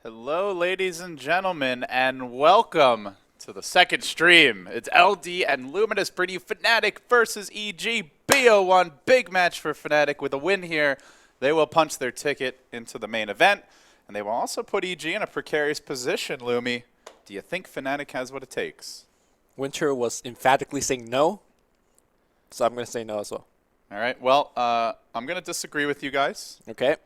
Hello, ladies and gentlemen, and welcome to the second stream. It's LD and Luminous bringing you Fnatic versus EG BO1. Big match for Fnatic with a win here. They will punch their ticket into the main event, and they will also put EG in a precarious position, Lumi. Do you think Fnatic has what it takes? Winter was emphatically saying no, so I'm going to say no as well. All right, well, I'm going to disagree with you guys Okay.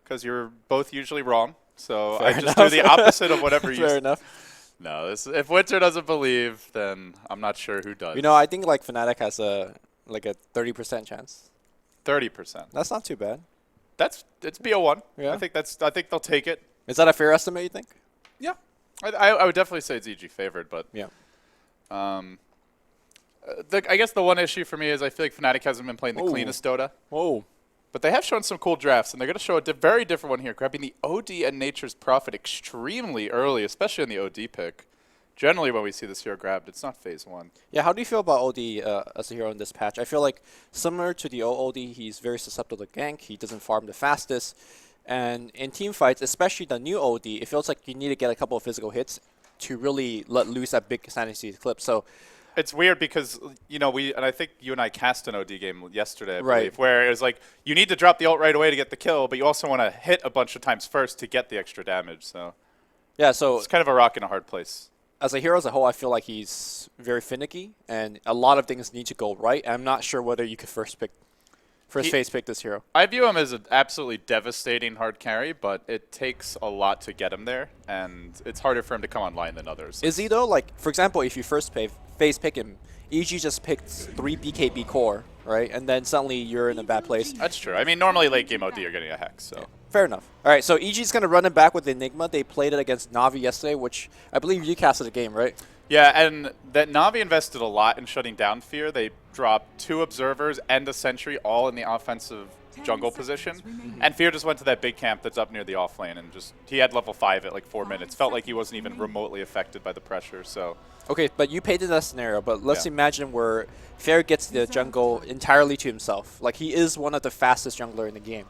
because you're both usually wrong. So Fair I just enough. do the opposite of whatever you Fair enough. No, if Winter doesn't believe, then I'm not sure who does. You know, I think like Fnatic has a 30% chance. 30%. That's not too bad. It's BO1. Yeah. I think they'll take it. Is that a fair estimate, you think? Yeah. I would definitely say it's EG favored, but Yeah. I guess the one issue for me is I feel like Fnatic hasn't been playing the Ooh. cleanest Dota. Whoa. But they have shown some cool drafts, and they're going to show a very different one here, grabbing the OD and Nature's Prophet extremely early, especially in the OD pick. Generally, when we see this hero grabbed, it's not phase 1. Yeah, how do you feel about OD as a hero in this patch? I feel like similar to the OOD, he's very susceptible to gank. He doesn't farm the fastest. And in team fights, especially the new OD, it feels like you need to get a couple of physical hits to really let loose that big sanity clip. So It's weird because, I think you and I cast an OD game yesterday, I Right. believe, where it was like, you need to drop the ult right away to get the kill, but you also want to hit a bunch of times first to get the extra damage, so yeah, so it's kind of a rock in a hard place. as a hero as a whole, I feel like he's very finicky, and a lot of things need to go right. I'm not sure whether you could first phase pick this hero. I view him as an absolutely devastating hard carry, but it takes a lot to get him there, and it's harder for him to come online than others. Is he though? Like, for example, if you first phase pick him, EG just picked 3 BKB core, right? And then suddenly you're in a bad place. That's true. I mean, normally late game OD you're getting a hex, so. Fair enough. All right, so EG's going to run it back with Enigma. They played it against Navi yesterday, which I believe you casted the game, right? Yeah, and that Navi invested a lot in shutting down Fear. They dropped 2 observers and a sentry all in the offensive jungle position. And Fear just went to that big camp that's up near the off lane and he had level 5 at like 4 minutes. Felt like he wasn't even remotely affected by the pressure, so. Okay, but you painted that scenario, but let's Yeah. imagine where Fair gets the jungle entirely to himself. Like, he is one of the fastest jungler in the game.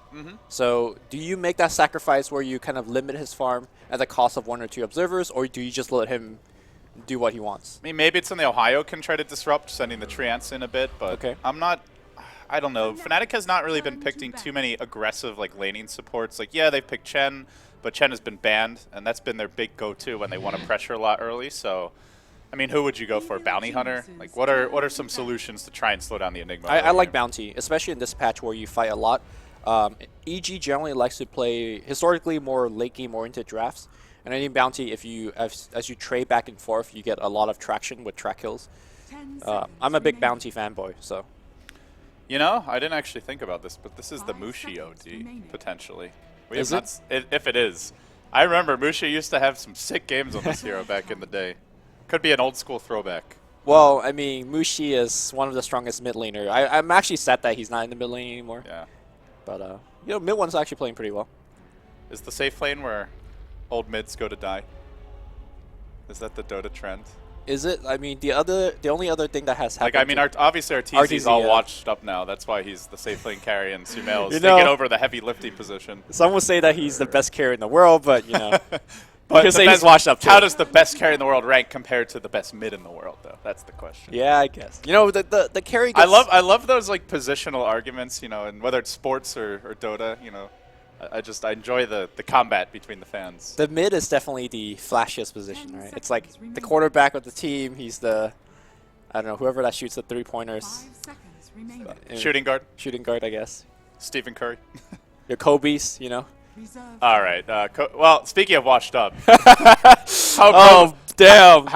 So do you make that sacrifice where you kind of limit his farm at the cost of 1 or 2 observers, or do you just let him do what he wants? I mean, maybe it's something Ohio can try to disrupt, sending the Treants in a bit, but Okay. I don't know. Fnatic has not really been picking too many aggressive like laning supports. Like, yeah, they've picked Chen, but Chen has been banned, and that's been their big go-to when they want to pressure a lot early. So, I mean, who would you go for? Bounty Hunter? Like, what are some solutions to try and slow down the Enigma? I like earlier? Bounty, especially in this patch where you fight a lot. EG generally likes to play historically more late game oriented drafts, and I think Bounty, if you as you trade back and forth, you get a lot of traction with track kills. I'm a big Bounty fanboy, so. You know, I didn't actually think about this, but this is the Mushi OD, potentially. We Is have not if it is. I remember Mushi used to have some sick games on this hero back in the day. Could be an old school throwback. Well, I mean, Mushi is one of the strongest mid laner. I'm actually sad that he's not in the mid lane anymore. Yeah. But, mid one's actually playing pretty well. Is the safe lane where old mids go to die? Is that the Dota trend? Is it? I mean, the only other thing that has happened. Like, I mean, obviously Arteezy's RTZ, all yeah. washed up now. That's why he's the safe lane carry, and Sumail is You know- taking over the heavy lifting position. Some would say that he's the best carry in the world, but, you know. But Because the he's best- washed up too. How does the best carry in the world rank compared to the best mid in the world, though? That's the question. Yeah, I guess. You know, the carry I gets... love those like positional arguments, you know, and whether it's sports or Dota, you know, I enjoy the combat between the fans. The mid is definitely the flashiest position, right? It's like the quarterback of the team. He's the, I don't know, whoever that shoots the 3-pointers. Shooting guard, Shooting guard, I guess. Stephen Curry. Your Kobe's, you know. All right. Well, speaking of washed up, Damn.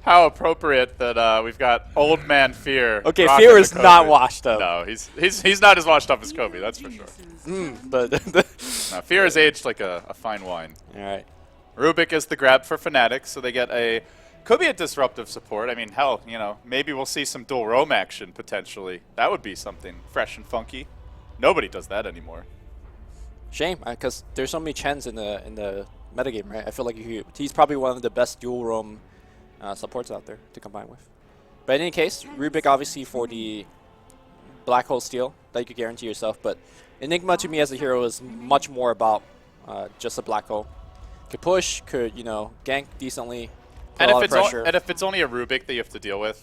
how appropriate that we've got old man Fear. Okay, rocking Fear the is not Kobe. washed up. No, he's not as washed up as Kobe. That's for sure. But No, Fear is aged like a fine wine. all right. Rubik is the grab for Fnatic, so they get could be a disruptive support. I mean, hell, you know, maybe we'll see some dual roam action potentially. That would be something fresh and funky. Nobody does that anymore. Shame, because there's so many Chens in the metagame, right? I feel like he's probably one of the best dual roam supports out there to combine with. But in any case, Rubik obviously for the Black Hole Steel that you could guarantee yourself, but Enigma to me as a hero is much more about just a black hole. Could push, could, you know, gank decently, put And a lot of pressure. if it's only a Rubik that you have to deal with,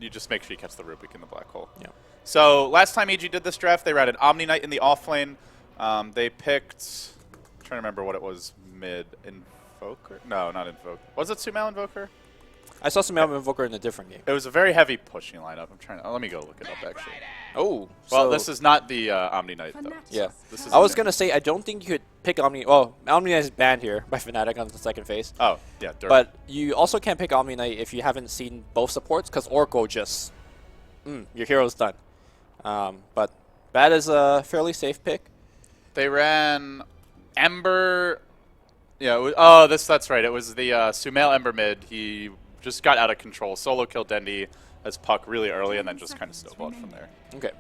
you just make sure you catch the Rubik in the black hole. Yeah. So last time EG did this draft, they ran an Omni Knight in the off lane. They picked, I'm trying to remember what it was, mid Invoker? No, not Invoker. Was it Sumail Invoker? I saw some Invoker in a different game. It was a very heavy pushing lineup. I'm trying to, let me go look it up actually. Oh, Well, so this is not the Omni Knight though. yeah. This is I was the- gonna say I don't think you could pick Omni. Well, Omni Knight is banned here by Fnatic on the second phase. Oh, yeah, Dirk. But you also can't pick Omni Knight if you haven't seen both supports, because Oracle just, your hero's done. But Bat is a fairly safe pick. They ran Ember. Yeah. Oh, that's right. It was the Sumail Ember mid. He just got out of control. Solo killed Dendi as Puck really early, and then just kind of snowballed from there. Okay.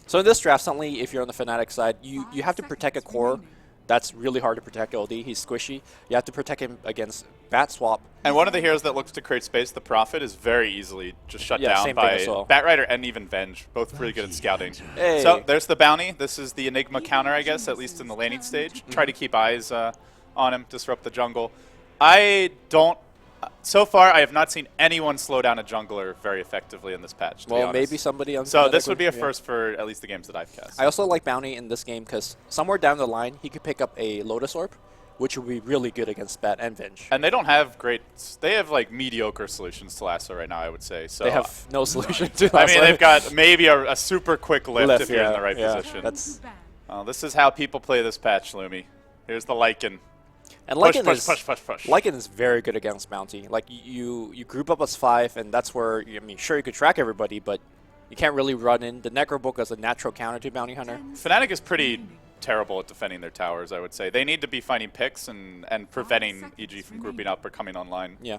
So in this draft, suddenly, if you're on the Fnatic side, you have to protect a core. That's really hard to protect LD. He's squishy. You have to protect him against Bat Swap. And one of the heroes that looks to create space, the Prophet, is very easily just shut Yeah, down same thing by as well. Batrider and even Venge, both really good at scouting. Hey. So there's the bounty. This is the Enigma counter, I guess, at least in the laning stage. Try to keep eyes on him, disrupt the jungle. I don't. So far, I have not seen anyone slow down a jungler very effectively in this patch. To be Well, honest. maybe somebody on So Fnatic this would be a yeah. first for at least the games that I've cast. I also like Bounty in this game because somewhere down the line, he could pick up a Lotus Orb, which would be really good against Bat and Venge. And they don't have great. They have like mediocre solutions to Lasso right now, I would say. So They have no solution to I mean, Lasso. they've got maybe a super quick lift if you're in yeah, the right yeah. position. That's This is how people play this patch, Lumi. Here's the Lycan. and Push, Lycan push, is push, push, push. Lycan is very good against Bounty. Like you group up as 5, and that's where I mean, sure you could track everybody, but you can't really run in the Necrobook as a natural counter to Bounty Hunter. Fnatic is pretty terrible at defending their towers, I would say. They need to be finding picks and preventing EG from grouping up or coming online. Yeah,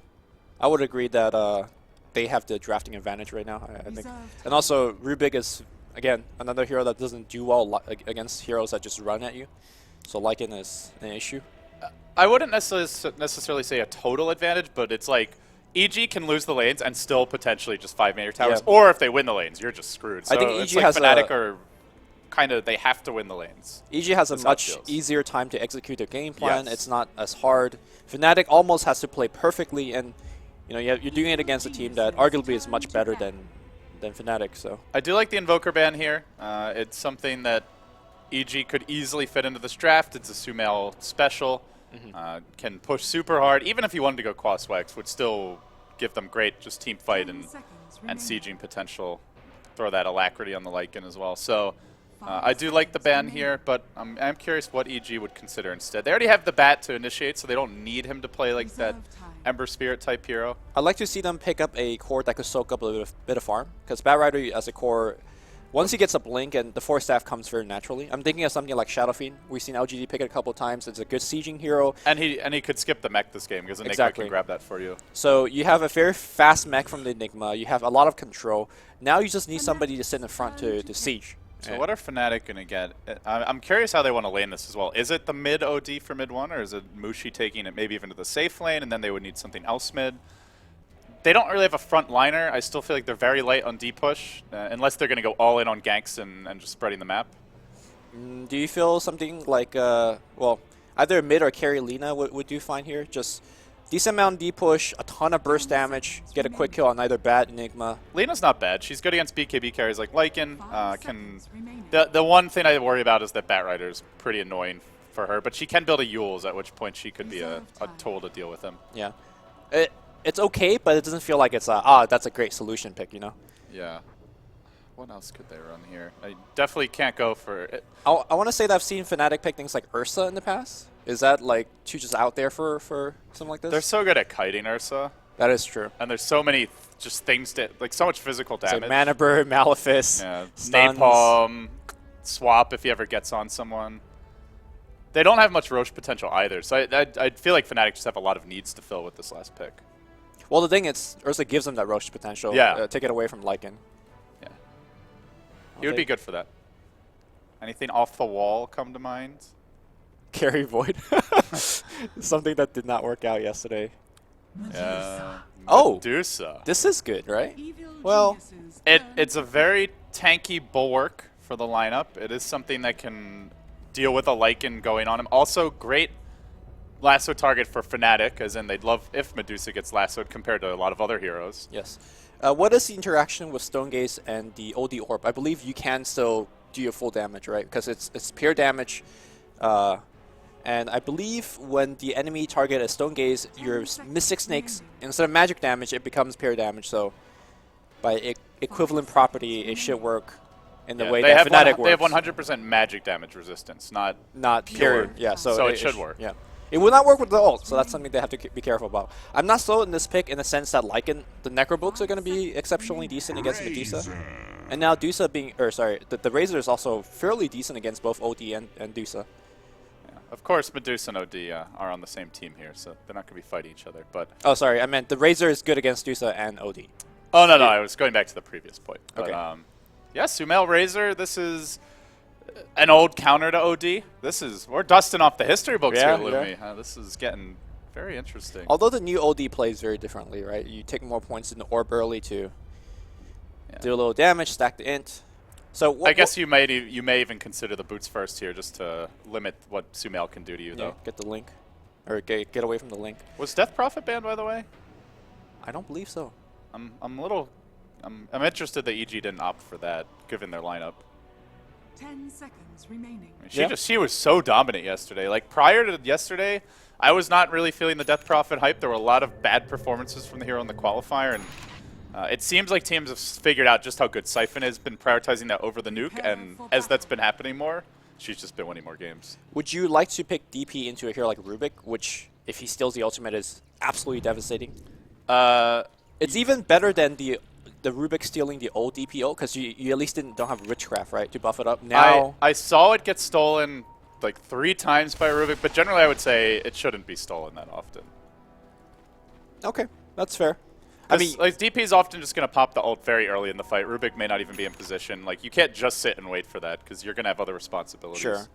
I would agree that they have the drafting advantage right now. I think, and also Rubik is again another hero that doesn't do well against heroes that just run at you. So Lycan is an issue. I wouldn't necessarily say a total advantage, but it's like EG can lose the lanes and still potentially just 5-man your towers. Yeah. Or if they win the lanes, you're just screwed. So I think it's EG like has Fnatic a- are kind of, they have to win the lanes. EG has a That's how it much feels. easier time to execute their game plan. Yes. It's not as hard. Fnatic almost has to play perfectly, and you know you're doing it against a team that arguably is much better than Fnatic. So I do like the Invoker ban here. It's something that EG could easily fit into this draft. It's a Sumail special. Can push super hard. Even if he wanted to go Quaswex, would still give them great just team fight and sieging potential. Throw that Alacrity on the Lycan as well. So I do like the ban here, but I'm curious what EG would consider instead. They already have the Bat to initiate, so they don't need him to play like that Ember Spirit type hero. I'd like to see them pick up a core that could soak up a bit of farm, because Batrider as a core, once he gets a blink and the Force Staff comes very naturally. I'm thinking of something like Shadow Fiend. We've seen LGD pick it a couple of times. It's a good sieging hero. And he could skip the mech this game because Enigma Exactly. can grab that for you. So you have a very fast mech from the Enigma. You have a lot of control. Now you just need somebody to sit in front to siege. So what are Fnatic going to get? I'm curious how they want to lane this as well. Is it the mid OD for mid 1, or is it Mushi taking it maybe even to the safe lane, and then they would need something else mid? They don't really have a front liner. I still feel like they're very light on D-push, unless they're going to go all in on ganks and just spreading the map. Do you feel something like, well, either mid or carry Lina would do fine here? Just decent amount of D-push, a ton of burst damage, get a quick kill on either Bat, Enigma. Lena's not bad. She's good against BKB carries like Lycan. The one thing I worry about is that Batrider is pretty annoying for her, but she can build a Yules, at which point she could be a tool to deal with him. Yeah. It's okay, but it doesn't feel like it's that's a great solution pick, you know? Yeah. What else could they run here? I definitely can't go for it. I want to say that I've seen Fnatic pick things like Ursa in the past. Is that like too just out there for something like this? They're so good at kiting Ursa, That is true. and there's so many just things to, like, so much physical It's damage. like Mana Bird, Malefice, Yeah, stuns. Napalm, swap if he ever gets on someone. They don't have much Roche potential either, so I feel like Fnatic just have a lot of needs to fill with this last pick. Well, the thing is, Ursa gives them that Roche potential. Yeah. Take it away from Lycan. Yeah, he would be good for that. Anything off the wall come to mind? Carry Void. Something that did not work out yesterday. Yeah. Oh. Medusa. This is good, right? Well, It's a very tanky bulwark for the lineup. It is something that can deal with a Lycan going on him. Also, great lasso target for Fnatic, as in they'd love if Medusa gets lassoed compared to a lot of other heroes. Yes. What is the interaction with Stone Gaze and the OD Orb? I believe you can still do your full damage, right? Because it's pure damage. And I believe when the enemy target is Stone Gaze, your Mystic Snakes, instead of magic damage, it becomes pure damage. So by equivalent property, it should work in the way that Fnatic works. They have 100% magic damage resistance, not pure. Yeah, so it should work. Yeah. It will not work with the ult, so that's something they have to be careful about. I'm not sold in this pick in the sense that Lycan, the Necrobooks are going to be exceptionally decent against Medusa. And now Dusa being, the Razor is also fairly decent against both OD and Dusa. Yeah. Of course, Medusa and OD are on the same team here, so they're not going to be fighting each other. But oh, sorry, I meant the Razor is good against Dusa and OD. Oh, no, I was going back to the previous point. But, okay. Yeah, Sumail Razor, this is an old counter to OD. We're dusting off the history books here, Lumi. This is getting very interesting. Although the new OD plays very differently, right? You take more points in the orb early to do a little damage, stack the int. So I guess you may even consider the boots first here, just to limit what Sumail can do to you, though. Get the link, or get away from the link. Was Death Prophet banned, by the way? I don't believe so. I'm interested that EG didn't opt for that, given their lineup. 10 seconds remaining. I mean, she was so dominant yesterday. Like prior to yesterday, I was not really feeling the Death Prophet hype. There were a lot of bad performances from the hero in the qualifier, and it seems like teams have figured out just how good Siphon has been prioritizing that over the nuke, and as that's been happening more, she's just been winning more games. Would you like to pick DP into a hero like Rubik, which, if he steals the ultimate, is absolutely devastating? It's even better than the Rubik stealing the old DPO, because you at least don't have Witchcraft, right, to buff it up. Now I saw it get stolen like 3 times by Rubik, but generally I would say it shouldn't be stolen that often. Okay, that's fair. I mean, like DP is often just going to pop the ult very early in the fight. Rubik may not even be in position. Like you can't just sit and wait for that, because you're going to have other responsibilities. Sure.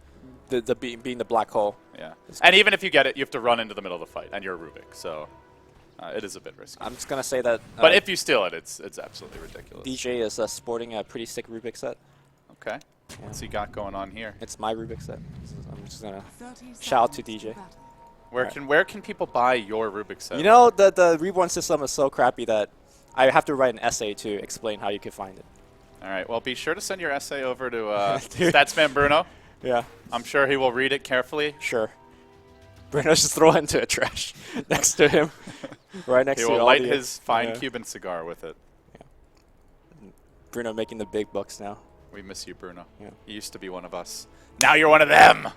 Being the black hole. Yeah. And even if you get it, you have to run into the middle of the fight, and you're Rubik, so it is a bit risky. I'm just going to say that... but if you steal it, it's absolutely ridiculous. DJ is sporting a pretty sick Rubik set. Okay. What's he got going on here? It's my Rubik set. I'm just going to shout out to DJ. Where can people buy your Rubik set? You know, the Reborn system is so crappy that I have to write an essay to explain how you can find it. All right. Well, be sure to send your essay over to Statsman Bruno. Yeah. I'm sure he will read it carefully. Sure. Bruno just throw it into a trash next to him. Right next to him. He will light his fine Cuban cigar with it. Yeah. Bruno making the big bucks now. We miss you, Bruno. Yeah. You used to be one of us. Now you're one of them!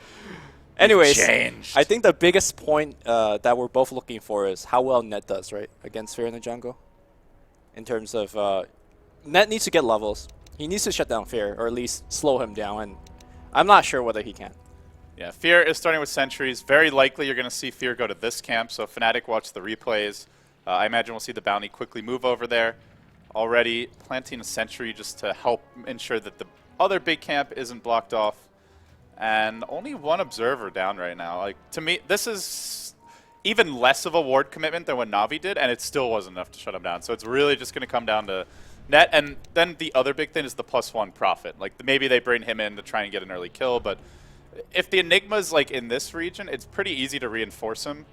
Anyways, changed. I think the biggest point that we're both looking for is how well Net does, right, against Fear in the jungle. In terms of Net needs to get levels. He needs to shut down Fear, or at least slow him down, and I'm not sure whether he can. Yeah, Fear is starting with sentries. Very likely you're going to see Fear go to this camp, so Fnatic watch the replays. I imagine we'll see the bounty quickly move over there. Already planting a sentry just to help ensure that the other big camp isn't blocked off. And only one observer down right now. Like, to me, this is even less of a ward commitment than what Na'Vi did, and it still wasn't enough to shut him down. So it's really just going to come down to Net. And then the other big thing is the +1 Prophet. Like, maybe they bring him in to try and get an early kill, but if the Enigma's like in this region, it's pretty easy to reinforce him,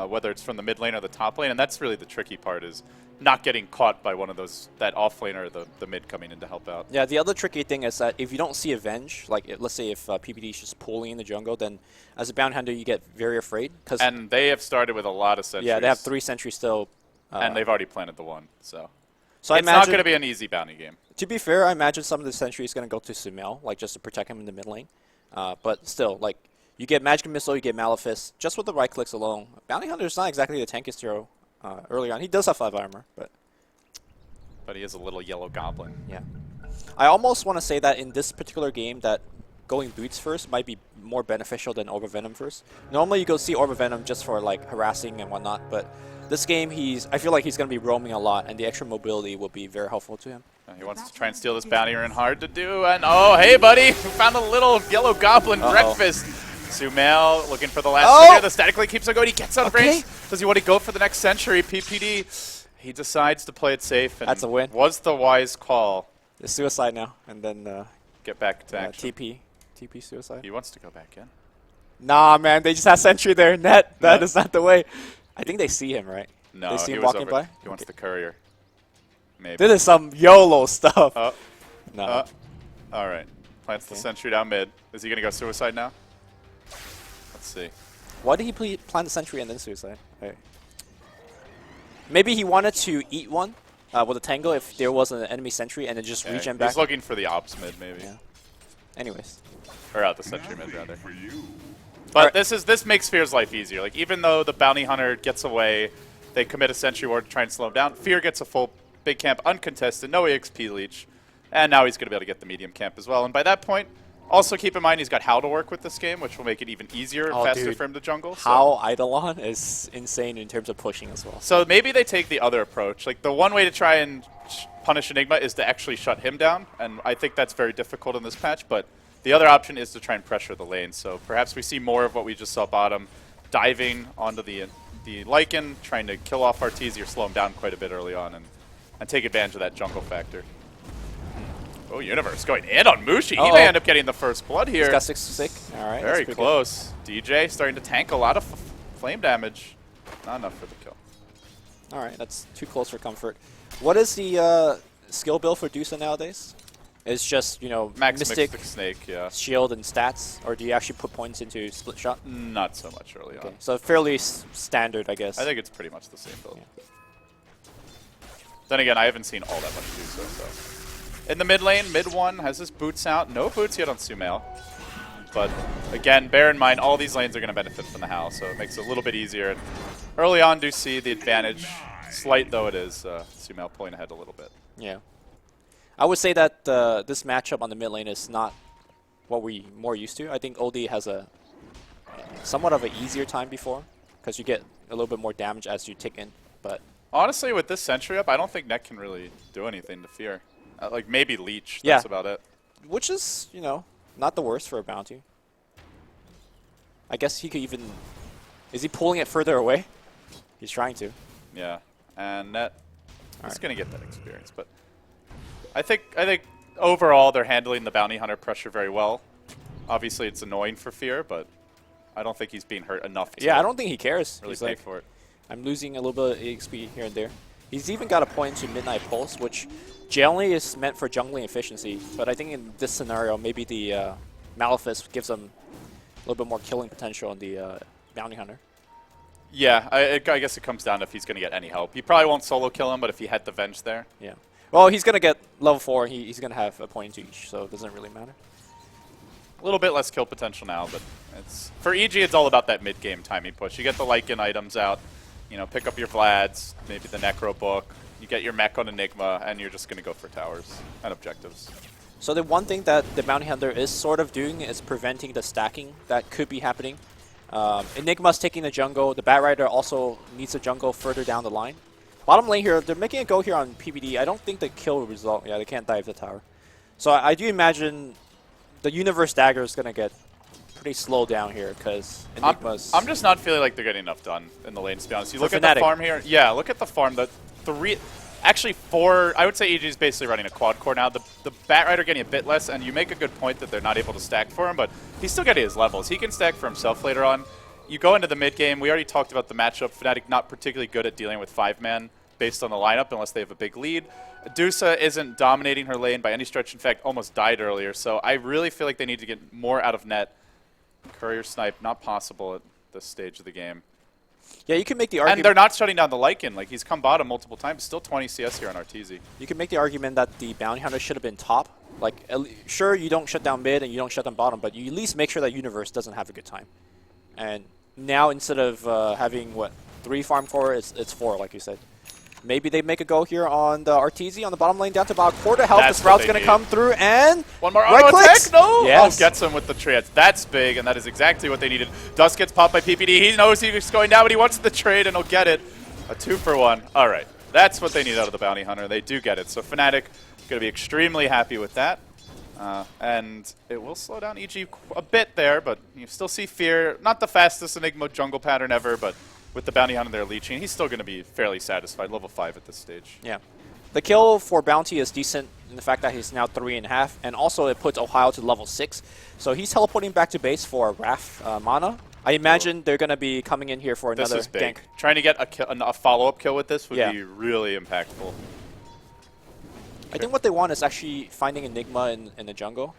whether it's from the mid lane or the top lane, and that's really the tricky part, is not getting caught by one of those, that off lane or the mid coming in to help out. Yeah, the other tricky thing is that if you don't see Avenge, like let's say if PPD is just pooling in the jungle, then as a bound hunter you get very afraid. And they have started with a lot of sentries. Yeah, they have 3 sentries still. And they've already planted the 1, so it's I not going to be an easy bounty game. To be fair, I imagine some of the sentries is going to go to Sumail, like just to protect him in the mid lane. But still, like, you get Magic Missile, you get Malefice, just with the right clicks alone. Bounty Hunter is not exactly the tankiest hero early on. He does have 5 armor, but he is a little yellow goblin. Yeah. I almost want to say that in this particular game that going Boots first might be more beneficial than Orb of Venom first. Normally you go see Orb of Venom just for like harassing and whatnot, but this game I feel like he's going to be roaming a lot, and the extra mobility will be very helpful to him. He wants to try and steal this bounty, and hard to do. And oh, hey, buddy, we found a little yellow goblin breakfast. Sumail looking for the last trigger. The static link keeps on going. He gets on range. Does he want to go for the next century? PPD, he decides to play it safe. And that's a win. Was the wise call. It's suicide now, and then get back to action. TP. TP suicide. He wants to go back in. Nah, man, they just have sentry there. That Net? is not the way. I think they see him, right? No, they see he him was walking over. by. He wants the courier. Maybe. This is some YOLO stuff. No. All right. Plants the Okay. sentry down mid. Is he going to go suicide now? Let's see. Why did he plant the sentry and then suicide? Right. Maybe he wanted to eat one with a tango if there was an enemy sentry and then just Yeah, regen back. he's looking for the ops mid, maybe. Yeah. Anyways. Or out the sentry mid, rather. Alright. But this makes Fear's life easier. Like, even though the bounty hunter gets away, they commit a sentry ward to try and slow him down. Fear gets a full big camp uncontested, no EXP leech. And now he's going to be able to get the medium camp as well. And by that point, also keep in mind he's got How to work with this game, which will make it even easier and Oh, faster dude. for him to jungle. So. How Eidolon is insane in terms of pushing as well. So maybe they take the other approach. Like, the one way to try and punish Enigma is to actually shut him down, and I think that's very difficult in this patch, but the other option is to try and pressure the lane. So perhaps we see more of what we just saw bottom, diving onto the Lycan, trying to kill off Arteezy or slow him down quite a bit early on, and take advantage of that jungle factor. Oh, Universe going in on Mushi. He may end up getting the first blood here. He's got 6 sick. All right. Very that's pretty close. DJ starting to tank a lot of flame damage. Not enough for the kill. good. All right. That's too close for comfort. What is the skill build for Dusa nowadays? It's just, you know, Max Mystic, Snake, yeah. shield, and stats? Or do you actually put points into split shot? Not so much early Okay. on. So fairly standard, I guess. I think it's pretty much the same build. Yeah. Then again, I haven't seen all that much Dusa, so. In the mid lane, mid one has his boots out. No boots yet on Sumail. But again, bear in mind, all these lanes are going to benefit from the Howl, so it makes it a little bit easier. Early on, do see the advantage, slight though it is, Sumail pulling ahead a little bit. Yeah. I would say that this matchup on the mid lane is not what we're more used to. I think OD has a somewhat of an easier time before, because you get a little bit more damage as you tick in. But Honestly, with this sentry up, I don't think Net can really do anything to Fear. Like maybe Leech, Yeah. that's about it. which is, you know, not the worst for a bounty. I guess he could even... Is he pulling it further away? He's trying to. Yeah, and Net is Alright. going to get that experience, but I think overall they're handling the bounty hunter pressure very well. Obviously, it's annoying for Fear, but I don't think he's being hurt enough to Yeah, I don't think he cares. really He's pay like, for it. I'm losing a little bit of EXP here and there. He's even got a point into Midnight Pulse, which generally is meant for jungling efficiency. But I think in this scenario, maybe the Malefice gives him a little bit more killing potential on the Bounty Hunter. Yeah, I guess it comes down to if he's going to get any help. He probably won't solo kill him, but if he had the Venge there. Yeah. Well, he's going to get level 4. He's going to have a point into each, so it doesn't really matter. A little bit less kill potential now, but it's for EG, it's all about that mid-game timing push. You get the Lycan items out, you know, pick up your Vlads, maybe the Necro book, you get your mech on Enigma, and you're just going to go for towers and objectives. So the one thing that the Bounty Hunter is sort of doing is preventing the stacking that could be happening. Enigma's taking the jungle. The Bat Rider also needs a jungle further down the line. Bottom lane here, they're making a go here on PBD. I don't think the kill will result. Yeah, they can't dive the tower. So I do imagine the Universe Dagger is going to get pretty slow down here because Enigma's... I'm just not feeling like they're getting enough done in the lane, to be honest. You For look at Fnatic. the farm here. Yeah, look at the farm. Actually, I would say EG is basically running a quad core now. The Bat Rider getting a bit less, and you make a good point that they're not able to stack for him, but he's still getting his levels. He can stack for himself later on. You go into the mid game. We already talked about the matchup. Fnatic not particularly good at dealing with 5-man based on the lineup unless they have a big lead. Dusa isn't dominating her lane by any stretch. In fact, almost died earlier. So I really feel like they need to get more out of Net. Courier snipe, not possible at this stage of the game. Yeah, you can make the argument... And they're not shutting down the Lycan. Like, he's come bottom multiple times. Still 20 CS here on Arteezy. You can make the argument that the Bounty Hunter should have been top. Like, sure, you don't shut down mid and you don't shut down bottom, but you at least make sure that Universe doesn't have a good time. And now, instead of having, 3 farm core, it's 4, like you said. Maybe they make a go here on the Arteezy on the bottom lane down to about a quarter health. That's The Sprout's what going they to come through and... One more right auto clicks. attack? No! Yes. Oh, gets him with the trade. That's big, and that is exactly what they needed. Dust gets popped by PPD. He knows he's going down, but he wants the trade, and he'll get it. A 2-for-1. All right. That's what they need out of the Bounty Hunter. They do get it. So Fnatic going to be extremely happy with that. And it will slow down EG a bit there, but you still see Fear. Not the fastest Enigma jungle pattern ever, but with the Bounty Hunter there leeching, he's still going to be fairly satisfied. Level 5 at this stage. Yeah. The kill for Bounty is decent. in the fact that he's now 3.5, and also it puts Ohio to level 6. So he's teleporting back to base for Wrath mana. I imagine they're going to be coming in here for This another is big. gank. Trying to get a follow-up kill with this would Yeah. be really impactful. I think what they want is actually finding Enigma in the jungle.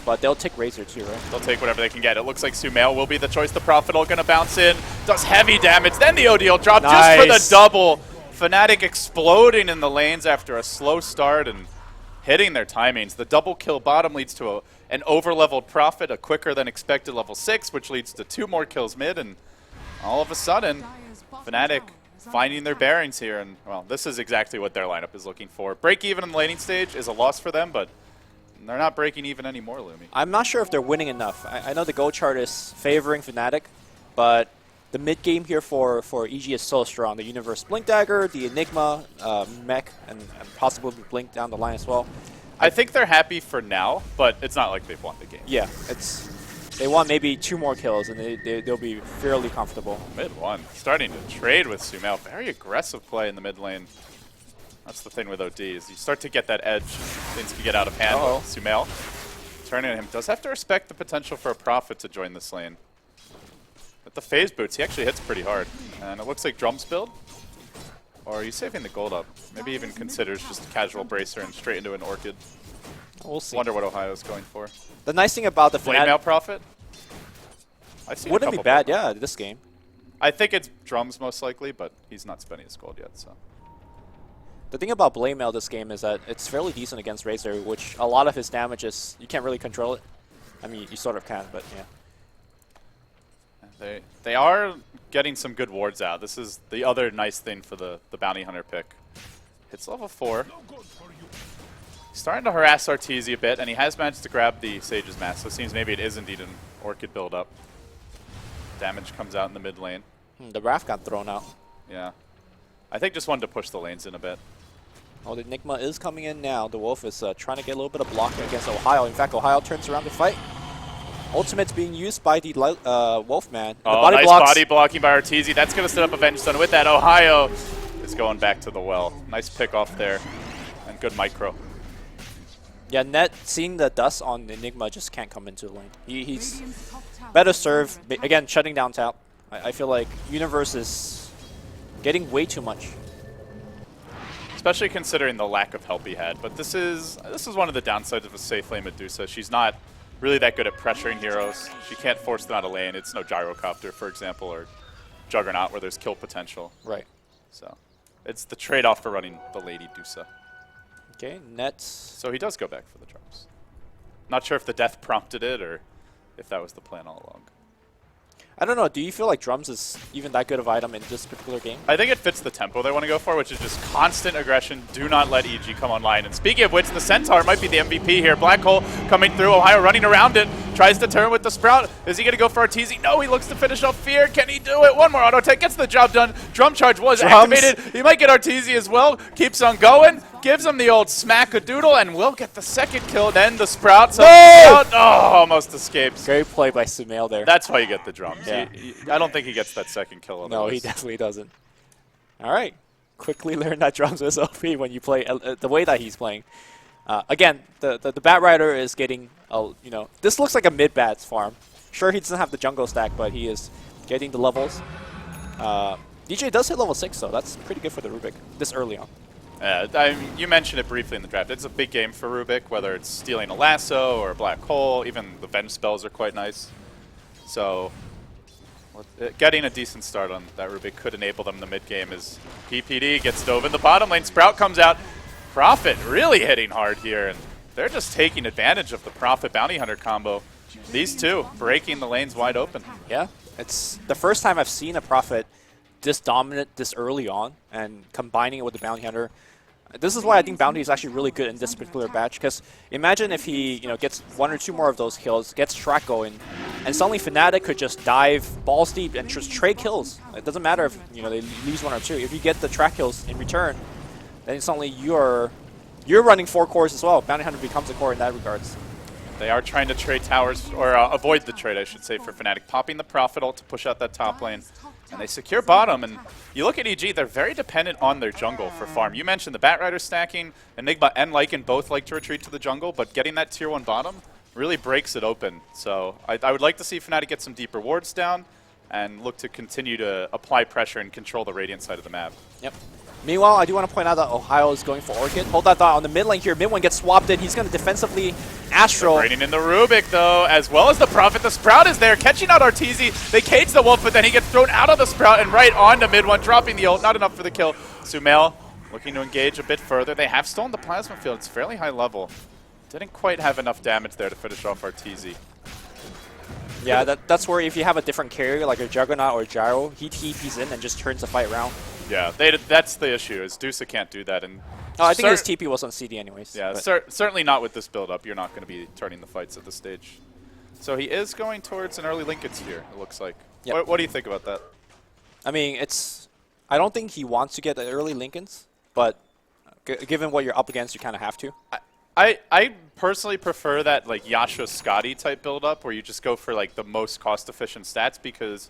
But they'll take Razor too, right? They'll take whatever they can get. It looks like Sumail will be the choice. The Prophet going to bounce in. Does heavy damage. Then the ODL drop just for the Nice. double. Fnatic exploding in the lanes after a slow start and hitting their timings. The double kill bottom leads to an over-leveled Prophet, a quicker than expected level 6, which leads to 2 more kills mid. And all of a sudden, Dire's bottom Fnatic tower is under finding their attack. bearings here. And, well, this is exactly what their lineup is looking for. Break even in the laning stage is a loss for them, but they're not breaking even anymore, Lumi. I'm not sure if they're winning enough. I know the goal chart is favoring Fnatic, but the mid game here for EG is so strong. The Universe Blink Dagger, the Enigma, Mech, and possibly Blink down the line as well. I think they're happy for now, but it's not like they've won the game. Yeah, they want maybe 2 more kills, and they'll be fairly comfortable. Mid one, starting to trade with Sumail. Very aggressive play in the mid lane. That's the thing with OD, is you start to get that edge. Things can get out of hand. Uh-oh. Sumail turning at him. Does have to respect the potential for a Prophet to join this lane. With the phase boots, he actually hits pretty hard. And it looks like Drums build. Or are you saving the gold up? Maybe even considers just a casual bracer and straight into an Orchid. We'll see. Wonder what Ohio's going for. The nice thing about the Blade Fnatic Mail Prophet? I've seen a wouldn't be couple bad, Blade yeah, this game. I think it's Drums most likely, but he's not spending his gold yet, so. The thing about Blade Mail this game is that it's fairly decent against Razor, which a lot of his damage is, you can't really control it. I mean, you sort of can, but yeah. They are getting some good wards out. This is the other nice thing for the Bounty Hunter pick. Hits level 4. He's starting to harass Arteezy a bit, and he has managed to grab the Sage's Mask, so it seems maybe it is indeed an Orchid build-up. Damage comes out in the mid lane. The Wrath got thrown out. Yeah. I think just wanted to push the lanes in a bit. Oh, the Enigma is coming in now. The Wolf is trying to get a little bit of blocking against Ohio. In fact, Ohio turns around to fight. Ultimate's being used by the Wolfman. Oh, body nice blocks. body blocking by Arteezy. That's going to set up Avenge Stun. With that, Ohio is going back to the well. Nice pick off there. And good micro. Yeah, Net, seeing the dust on Enigma, just can't come into the lane. He's Radiant's top tower better is serve. under attack. Again, shutting down tap. I feel like Universe is getting way too much. Especially considering the lack of help he had. But this is one of the downsides of a safe lane Medusa. She's not really that good at pressuring heroes. She can't force them out of lane. It's no Gyrocopter, for example, or Juggernaut where there's kill potential. Right. So it's the trade-off for running the Lady Dusa. Okay, Net. So he does go back for the drops. Not sure if the death prompted it or if that was the plan all along. I don't know. Do you feel like Drums is even that good of item in this particular game? I think it fits the tempo they want to go for, which is just constant aggression. Do not let EG come online. And speaking of which, the Centaur might be the MVP here. Black Hole coming through. Ohio running around it. Tries to turn with the Sprout. Is he going to go for Arteezy? No, he looks to finish off Fear. Can he do it? One more auto attack. Gets the job done. Drum Charge was Drums. activated. He might get Arteezy as well. Keeps on going. Gives him the old smack-a-doodle and will get the second kill. Then the Sprout. So No! Sprout, almost escapes. Great play by Sumail there. That's why you get the drums. Yeah. I don't think he gets that second kill. No, he otherwise. definitely doesn't. All right. Quickly learn that Drums is OP when you play the way that he's playing. Again, the Bat Rider is getting, this looks like a mid-Bats farm. Sure, he doesn't have the jungle stack, but he is getting the levels. DJ does hit level 6, though. That's pretty good for the Rubik this early on. You mentioned it briefly in the draft. It's a big game for Rubik, whether it's stealing a lasso or a black hole. Even the Venge spells are quite nice. So getting a decent start on that Rubik could enable them in the mid game as PPD gets dove in the bottom lane. Sprout comes out. Prophet really hitting hard here, and they're just taking advantage of the Prophet Bounty Hunter combo. These two breaking the lanes wide open. Yeah, it's the first time I've seen a Prophet this dominant this early on and combining it with the Bounty Hunter. This is why I think Bounty is actually really good in this particular batch, because imagine if he gets 1 or 2 more of those kills, gets track going, and suddenly Fnatic could just dive balls deep and just trade kills. It doesn't matter if they lose 1 or 2. If you get the track kills in return, then suddenly you're running 4 cores as well. Bounty Hunter becomes a core in that regards. They are trying to trade towers, or avoid the trade, I should say, for Fnatic. Popping the Prophet ult to push out that top lane. And they secure bottom, and you look at EG, they're very dependent on their jungle for farm. You mentioned the Batrider stacking, Enigma and Lycan both like to retreat to the jungle, but getting that tier 1 bottom really breaks it open. So I would like to see Fnatic get some deeper wards down and look to continue to apply pressure and control the Radiant side of the map. Yep. Meanwhile, I do want to point out that Ohio is going for Orchid. Hold that thought on the mid lane here. Mid one gets swapped in. He's going to defensively Astral. Bringing in the Rubik, though, as well as the Prophet. The Sprout is there, catching out Arteezy. They cage the Wolf, but then he gets thrown out of the Sprout and right onto mid one, dropping the ult. Not enough for the kill. Sumail looking to engage a bit further. They have stolen the Plasma Field. It's fairly high level. Didn't quite have enough damage there to finish off Arteezy. Yeah, that's where if you have a different carrier like a Juggernaut or a Gyro, he TPs in and just turns the fight around. Yeah, that's the issue, is Dusa can't do that. And oh, I think his TP was on CD anyways. Yeah, certainly not with this build-up. You're not going to be turning the fights at this stage. So he is going towards an early Linkage here, it looks like. Yep. What do you think about that? I mean, I don't think he wants to get the early Lincolns, but given what you're up against, you kind of have to. I personally prefer that like Yasha Scotty type build-up where you just go for like the most cost-efficient stats because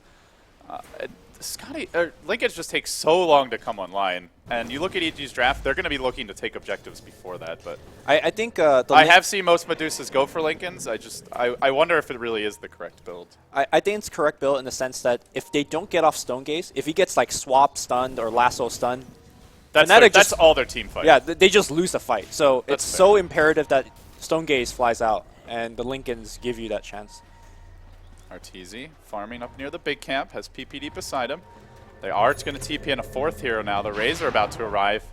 Linkage just takes so long to come online. And you look at EG's draft, they're going to be looking to take objectives before that. But I think I have seen most Medusas go for Lincolns. I wonder if it really is the correct build. I think it's correct build in the sense that if they don't get off Stone Gaze, if he gets like swap stunned or lasso stunned, that's all their team fight. Yeah, they just lose the fight. So That's it's fair. so imperative that Stone Gaze flies out and the Lincolns give you that chance. Arteezy farming up near the big camp, has PPD beside him. They are going to TP in a fourth hero now. The Rays are about to arrive.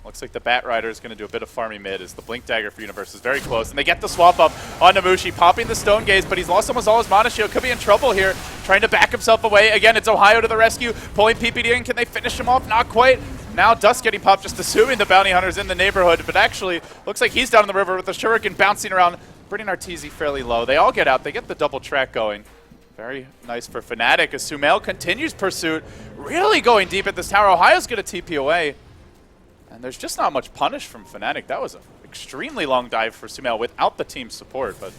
Looks like the Batrider is going to do a bit of farming mid as the Blink Dagger for Universe is very close. And they get the swap up on Namushi, popping the Stone Gaze, but he's lost almost all his Mana Shield. Could be in trouble here, trying to back himself away. Again, it's Ohio to the rescue, pulling PPD in. Can they finish him off? Not quite. Now Dusk getting popped, just assuming the Bounty Hunter's in the neighborhood, but actually looks like he's down in the river with the Shuriken bouncing around, bringing Arteezy fairly low. They all get out. They get the double track going. Very nice for Fnatic as Sumail continues pursuit, really going deep at this tower. Ohio's going to TP away. And there's just not much punish from Fnatic. That was an extremely long dive for Sumail without the team's support, but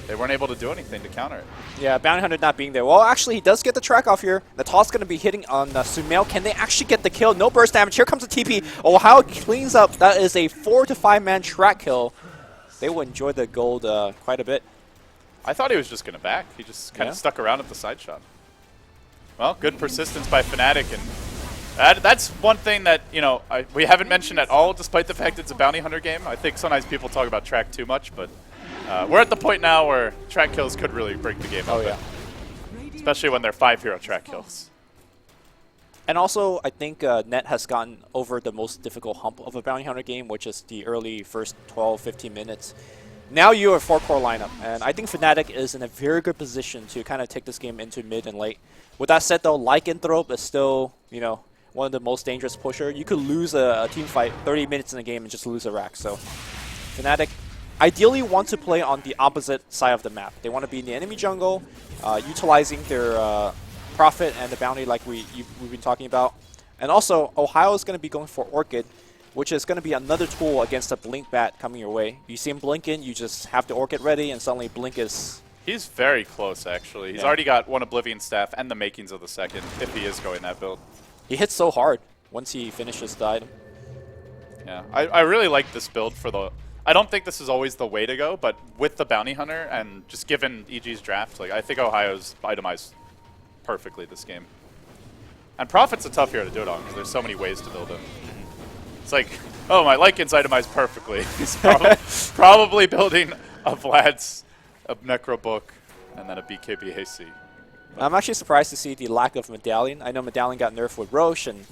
they weren't able to do anything to counter it. Yeah, Bounty Hunter not being there. Well, actually, he does get the track off here. The toss going to be hitting on Sumail. Can they actually get the kill? No burst damage. Here comes the TP. Ohio cleans up. That is a 4 to 5 man track kill. They will enjoy the gold quite a bit. I thought he was just going to back. He just kind of stuck around at the side shot. Well, good persistence by Fnatic, and that's one thing that, you know, we haven't mentioned at all, despite the fact it's a bounty hunter game. I think sometimes people talk about track too much, but we're at the point now where track kills could really break the game up. Oh, yeah. Especially when they're 5-hero track kills. And also, I think Net has gotten over the most difficult hump of a bounty hunter game, which is the early first 12, 15 minutes. Now you are a 4-core lineup, and I think Fnatic is in a very good position to kind of take this game into mid and late. With that said, though, Lycanthrope is still, you know, one of the most dangerous pusher. You could lose a team fight 30 minutes in a game and just lose a rack. So Fnatic ideally want to play on the opposite side of the map. They want to be in the enemy jungle, utilizing their Prophet and the bounty like we've been talking about. And also, Ohio is going to be going for Orchid, which is going to be another tool against a Blink Bat coming your way. You see him blinking, you just have the Orchid ready, and suddenly Blink is... He's very close, actually. He's already got one Oblivion Staff and the makings of the second, if he is going that build. He hits so hard once he finishes the item. Yeah, I really like this build for the... I don't think this is always the way to go, but with the Bounty Hunter and just given EG's draft, like I think Ohio's itemized perfectly this game. And Prophet's a tough hero to do it on because there's so many ways to build him. It's like, oh, my Lycan's itemized perfectly. He's probably building a Vlad's, a Necro Book, and then a BKB-AC. I'm actually surprised to see the lack of Medallion. I know Medallion got nerfed with Roche and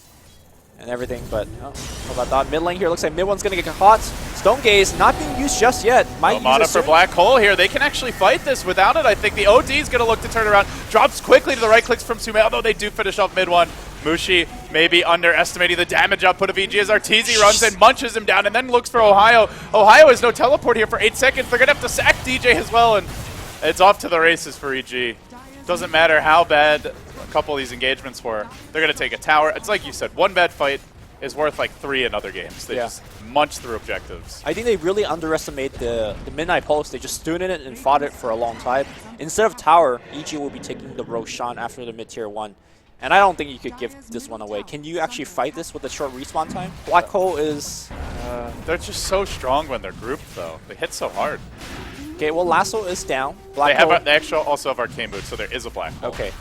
everything, but how about that? Mid lane here looks like mid one's going to get caught. Stone Gaze not being used just yet. Might No mana for Black Hole here. They can actually fight this without it. I think the OD is going to look to turn around. Drops quickly to the right clicks from Sumail, although they do finish off mid one. Mushi maybe underestimating the damage output of EG as Arteezy runs and munches him down and then looks for Ohio. Ohio has no teleport here for 8 seconds. They're going to have to sack DJ as well, and it's off to the races for EG. Doesn't matter how bad a couple of these engagements were. They're going to take a tower. It's like you said, one bad fight, is worth like 3 in other games. They Yeah. just munch through objectives. I think they really underestimate the Midnight Pulse. They just stood in it and fought it for a long time. Instead of tower, EG will be taking the Roshan after the mid-tier 1. And I don't think you could give this one away. Can you actually fight this with a short respawn time? Black Hole is... They're just so strong when they're grouped, though. They hit so hard. Okay, well, Lasso is down. They Black have Hole... they actually also have Arcane Boots, so there is a black hole. Okay.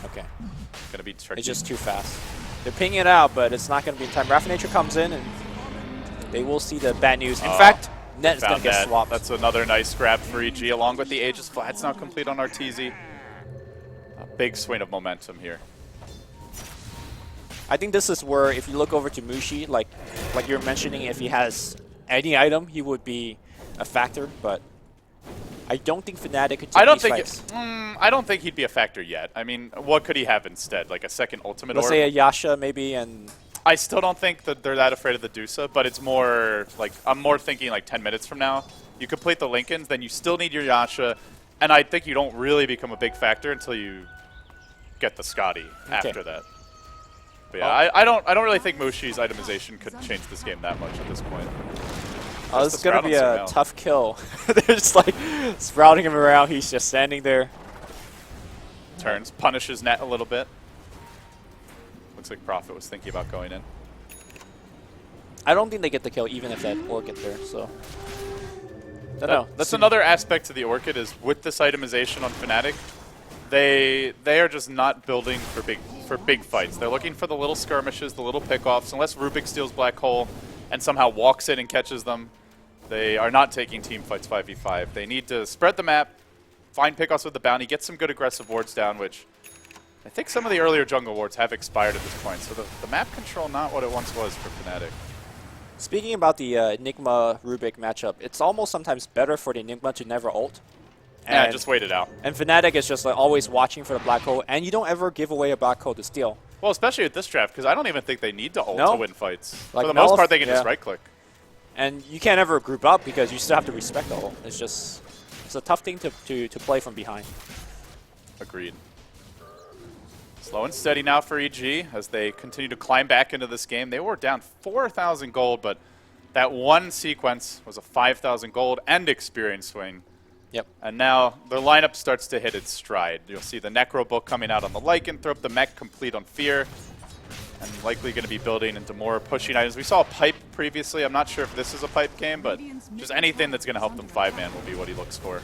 Gonna be tricky. It's just too fast. They're pinging it out, but it's not going to be in time. Raffinator comes in, and they will see the bad news. In fact, Net is going to get that. swapped. That's another nice grab for EG, along with the Aegis Flats now complete on Arteezy. A big swing of momentum here. I think this is where, if you look over to Mushi, like you're mentioning, if he has any item, he would be a factor, but I don't think Fnatic could take I don't these think fights. I don't think he'd be a factor yet. I mean, what could he have instead? Like a second ultimate Let's orb? say a Yasha, maybe, and... I still don't think that they're that afraid of the Dusa, but it's more like, I'm more thinking like 10 minutes from now. You complete the Lincolns, then you still need your Yasha, and I think you don't really become a big factor until you get the Scotty after that. But yeah, I don't really think Mushi's itemization could change this game that much at this point. this is the going to Sprout be on a Sumail. tough kill. They're just like sprouting him around. He's just standing there. Turns, punishes Net a little bit. Looks like Prophet was thinking about going in. I don't think they get the kill, even if that Orchid there, so... I don't know. That's another aspect to the Orchid is with this itemization on Fnatic, they are just not building for big fights. They're looking for the little skirmishes, the little pickoffs. Unless Rubik steals Black Hole and somehow walks in and catches them, they are not taking team fights 5v5. They need to spread the map, find pickoffs with the bounty, get some good aggressive wards down, which I think some of the earlier jungle wards have expired at this point. So the map control not what it once was for Fnatic. Speaking about the Enigma-Rubik matchup, it's almost sometimes better for the Enigma to never ult. Yeah, just wait it out. And Fnatic is just like always watching for the black hole, and you don't ever give away a black hole to steal. Well, especially at this draft, because I don't even think they need to ult No. to win fights. Like For the most Melif- part, they can just yeah. right-click. And you can't ever group up because you still have to respect the ult. It's a tough thing to play from behind. Agreed. Slow and steady now for EG as they continue to climb back into this game. They were down 4,000 gold, but that one sequence was a 5,000 gold and experience swing. Yep. And now their lineup starts to hit its stride. You'll see the Necro Book coming out on the Lycanthrope, the Mech complete on Fear, and likely going to be building into more pushing items. We saw a Pipe previously. I'm not sure if this is a Pipe game, but just anything that's going to help them 5-man will be what he looks for.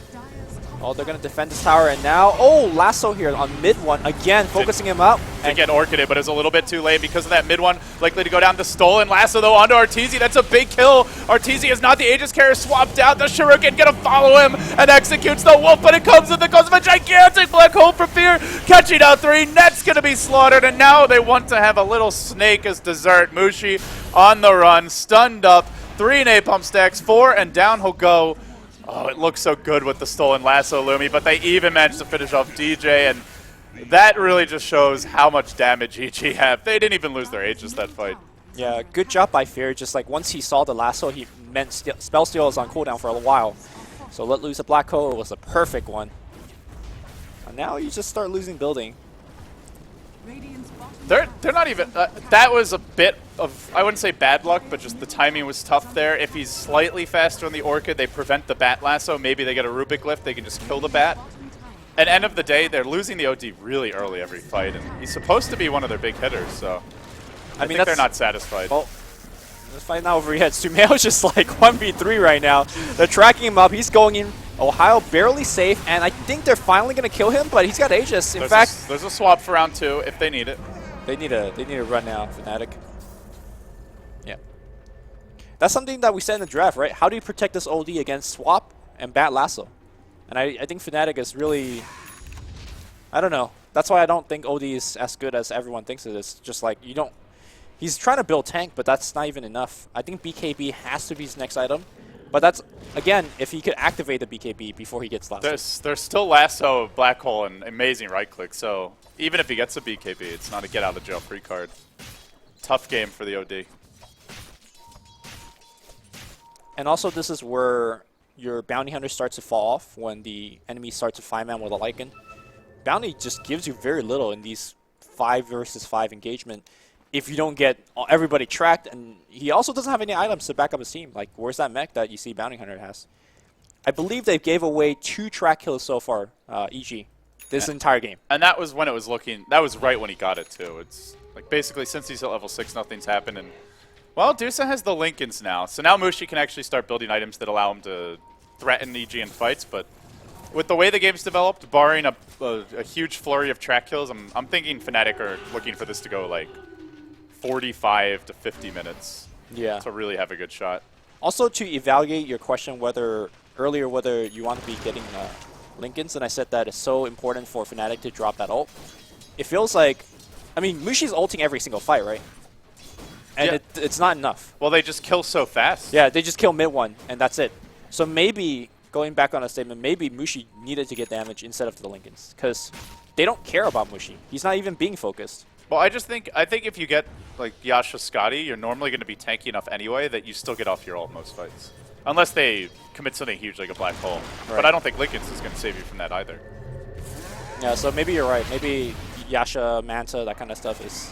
Oh, they're going to defend this tower, and now, oh, Lasso here on mid one, again, focusing him up. To get Orchided, but it's a little bit too late because of that mid one. Likely to go down to Stolen. Lasso, though, onto Arteezy. That's a big kill. Arteezy is not the Aegis carrier swapped out. The Shuriken going to follow him and executes the Wolf, but it comes at the cost of a gigantic Black Hole for Fear. Catching out 3. Net's going to be slaughtered, and now they want to have a little snake as dessert. Mushi on the run, stunned up. 3 napalm stacks, 4, and down he'll go. Oh, it looks so good with the Stolen Lasso Lumi, but they even managed to finish off DJ, and that really just shows how much damage EG have. They didn't even lose their Aegis that fight. Yeah, good job by Fear. Just like once he saw the Lasso, he meant Spell Steal is on cooldown for a while. So let loose a Black Hole was a perfect one. And now you just start losing building. Radiant's bottom They're not even... that was a bit of, I wouldn't say bad luck, but just the timing was tough there. If he's slightly faster on the Orchid, they prevent the Bat Lasso. Maybe they get a Rubik lift, they can just kill the Bat. At end of the day, they're losing the OD really early every fight, and he's supposed to be one of their big hitters, so I think they're not satisfied. Well, let's find out over yet. Sumail's just like 1v3 right now. They're tracking him up. He's going in. Ohio barely safe, and I think they're finally going to kill him, but he's got Aegis. In fact, there's a swap for round 2 if they need it. they need a run now, Fnatic. Yeah. That's something that we said in the draft, right? How do you protect this OD against swap and Bat Lasso? And I think Fnatic is really... I don't know. That's why I don't think OD is as good as everyone thinks it is. Just like, you don't... He's trying to build tank, but that's not even enough. I think BKB has to be his next item. But that's, again, if he could activate the BKB before he gets Lasso. There's still Lasso, Black Hole, and amazing right click, so even if he gets a BKB, it's not a get out of jail free card. Tough game for the OD. And also, this is where your Bounty Hunter starts to fall off when the enemy starts to 5-man with a Lycan. Bounty just gives you very little in these 5 versus 5 engagement. if you don't get everybody tracked, and he also doesn't have any items to back up his team. Like, where's that mech that you see Bounty Hunter has? I believe they gave away 2 track kills so far, EG, this entire game. And that was when it was looking. That was right when he got it too. It's like basically since he's at level 6, nothing's happened. And well, Dusa has the Lincolns now, so now Mushi can actually start building items that allow him to threaten EG in fights. But with the way the game's developed, barring a huge flurry of track kills, I'm thinking Fnatic are looking for this to go like 45 to 50 minutes. Yeah. To really have a good shot. Also, to evaluate your question whether you want to be getting Lincolns, and I said that it's so important for Fnatic to drop that ult. It feels like, I mean, Mushi's ulting every single fight, right? And Yeah. it's not enough. Well, they just kill so fast. Yeah, they just kill mid one, and that's it. So maybe, going back on a statement, maybe Mushi needed to get damage instead of the Lincolns, because they don't care about Mushi. He's not even being focused. Well, I think if you get like Yasha Scotty, you're normally going to be tanky enough anyway that you still get off your ult most fights. Unless they commit something huge like a black hole. Right. But I don't think Lincolns is going to save you from that either. Yeah, so maybe you're right. Maybe Yasha, Manta, that kind of stuff is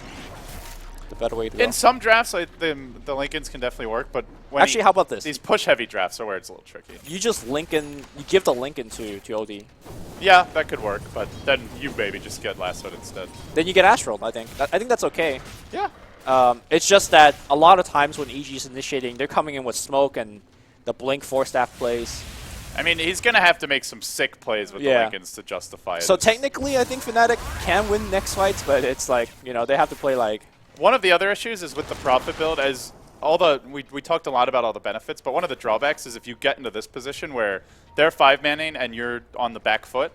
the better way to go. In some drafts, the Lincolns can definitely work, but when Actually, how about this? these push-heavy drafts are where it's a little tricky. You just you give the Lincoln to OD. Yeah, that could work, but then you maybe just get lassoed instead. Then you get Astral, I think. I think that's okay. Yeah. It's just that a lot of times when EG is initiating, they're coming in with smoke and the Blink 4-staff plays. I mean, he's going to have to make some sick plays with the Lincolns to justify it. So technically, I think Fnatic can win next fights, but it's like, you know, they have to play like... One of the other issues is with the Prophet build, as we talked a lot about all the benefits, but one of the drawbacks is if you get into this position where they're 5-manning and you're on the back foot,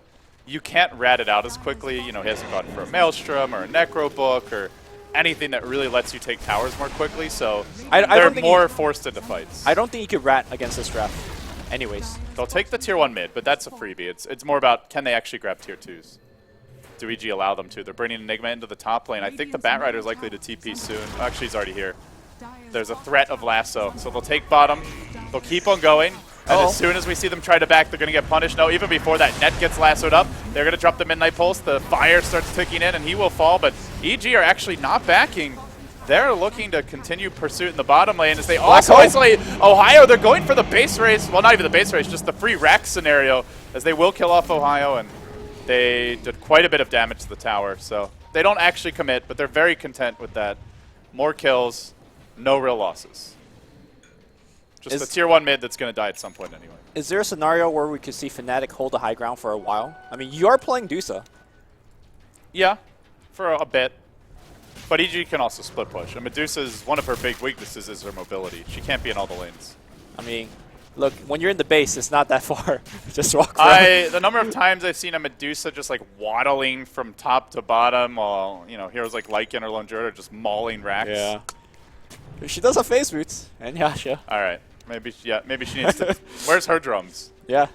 you can't rat it out as quickly. You know, he hasn't gone for a Maelstrom or a Necro Book or anything that really lets you take towers more quickly, so they're more forced into fights. I don't think you could rat against this draft anyways. They'll take the tier 1 mid, but that's a freebie. It's more about can they actually grab tier 2s. Do EG allow them to? They're bringing Enigma into the top lane. I think the Batrider is likely to TP soon. Actually, he's already here. There's a threat of lasso, so they'll take bottom. They'll keep on going, and as soon as we see them try to back, they're going to get punished. No, even before that, Net gets lassoed up. They're going to drop the Midnight Pulse. The fire starts ticking in, and he will fall, but EG are actually not backing. They're looking to continue pursuit in the bottom lane as they also isolate Ohio. They're going for the base race. Well, not even the base race, just the free rack scenario, as they will kill off Ohio, and they did quite a bit of damage to the tower. So they don't actually commit, but they're very content with that. More kills, no real losses. Just the tier 1 mid that's going to die at some point anyway. Is there a scenario where we could see Fnatic hold the high ground for a while? I mean, you are playing Dusa. Yeah, for a bit. But EG can also split push. And Medusa's, one of her big weaknesses is her mobility. She can't be in all the lanes. I mean, look, when you're in the base, it's not that far. Just walk around. The number of times I've seen a Medusa just like waddling from top to bottom while, you know, heroes like Lycan or Lone Druid are just mauling racks. Yeah. She does have face boots. And Yasha. All right. Maybe she needs to. Where's her drums? Yeah.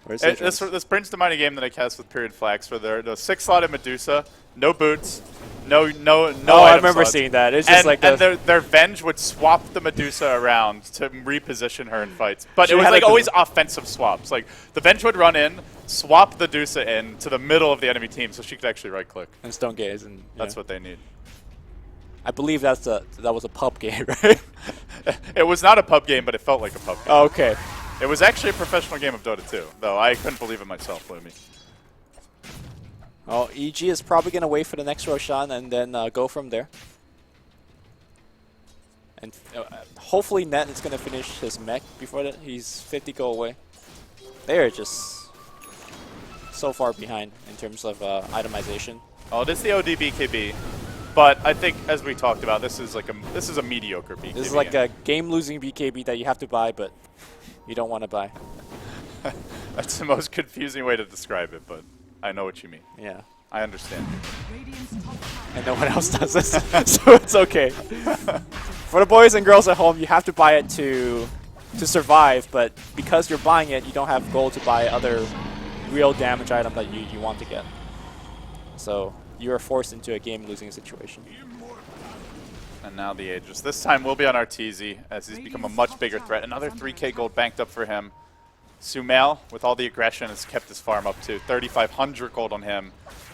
Where's the drums? This brings to mind a game that I cast with Period Flags for the 6-slotted Medusa, no boots, no I remember seeing that. It's just and their Venge would swap the Medusa around to reposition her in fights. But She it was had like like always offensive swaps. Like the Venge would run in, swap the Medusa in to the middle of the enemy team so she could actually right click. And Stone Gaze. And That's what they need. I believe that was a pub game, right? It was not a pub game, but it felt like a pub game. Oh, okay. It was actually a professional game of Dota 2, though I couldn't believe it myself, Lumi. Oh, EG is probably going to wait for the next Roshan and then go from there. And hopefully Net is going to finish his mech before that. He's 50 go away. They're just so far behind in terms of itemization. Oh, this is the OD BKB. But I think, as we talked about, this is a mediocre BKB. This is like a game-losing BKB that you have to buy, but you don't want to buy. That's the most confusing way to describe it, but I know what you mean. Yeah. I understand. Radiant's top tower And no one else does this, so it's okay. For the boys and girls at home, you have to buy it to survive, but because you're buying it, you don't have gold to buy other real damage item that you want to get. So you are forced into a game-losing situation. And now the Aegis. This time we'll be on Arteezy, as he's become a much bigger threat. Another 3k gold banked up for him. Sumail, with all the aggression, has kept his farm up to 3,500 gold on him.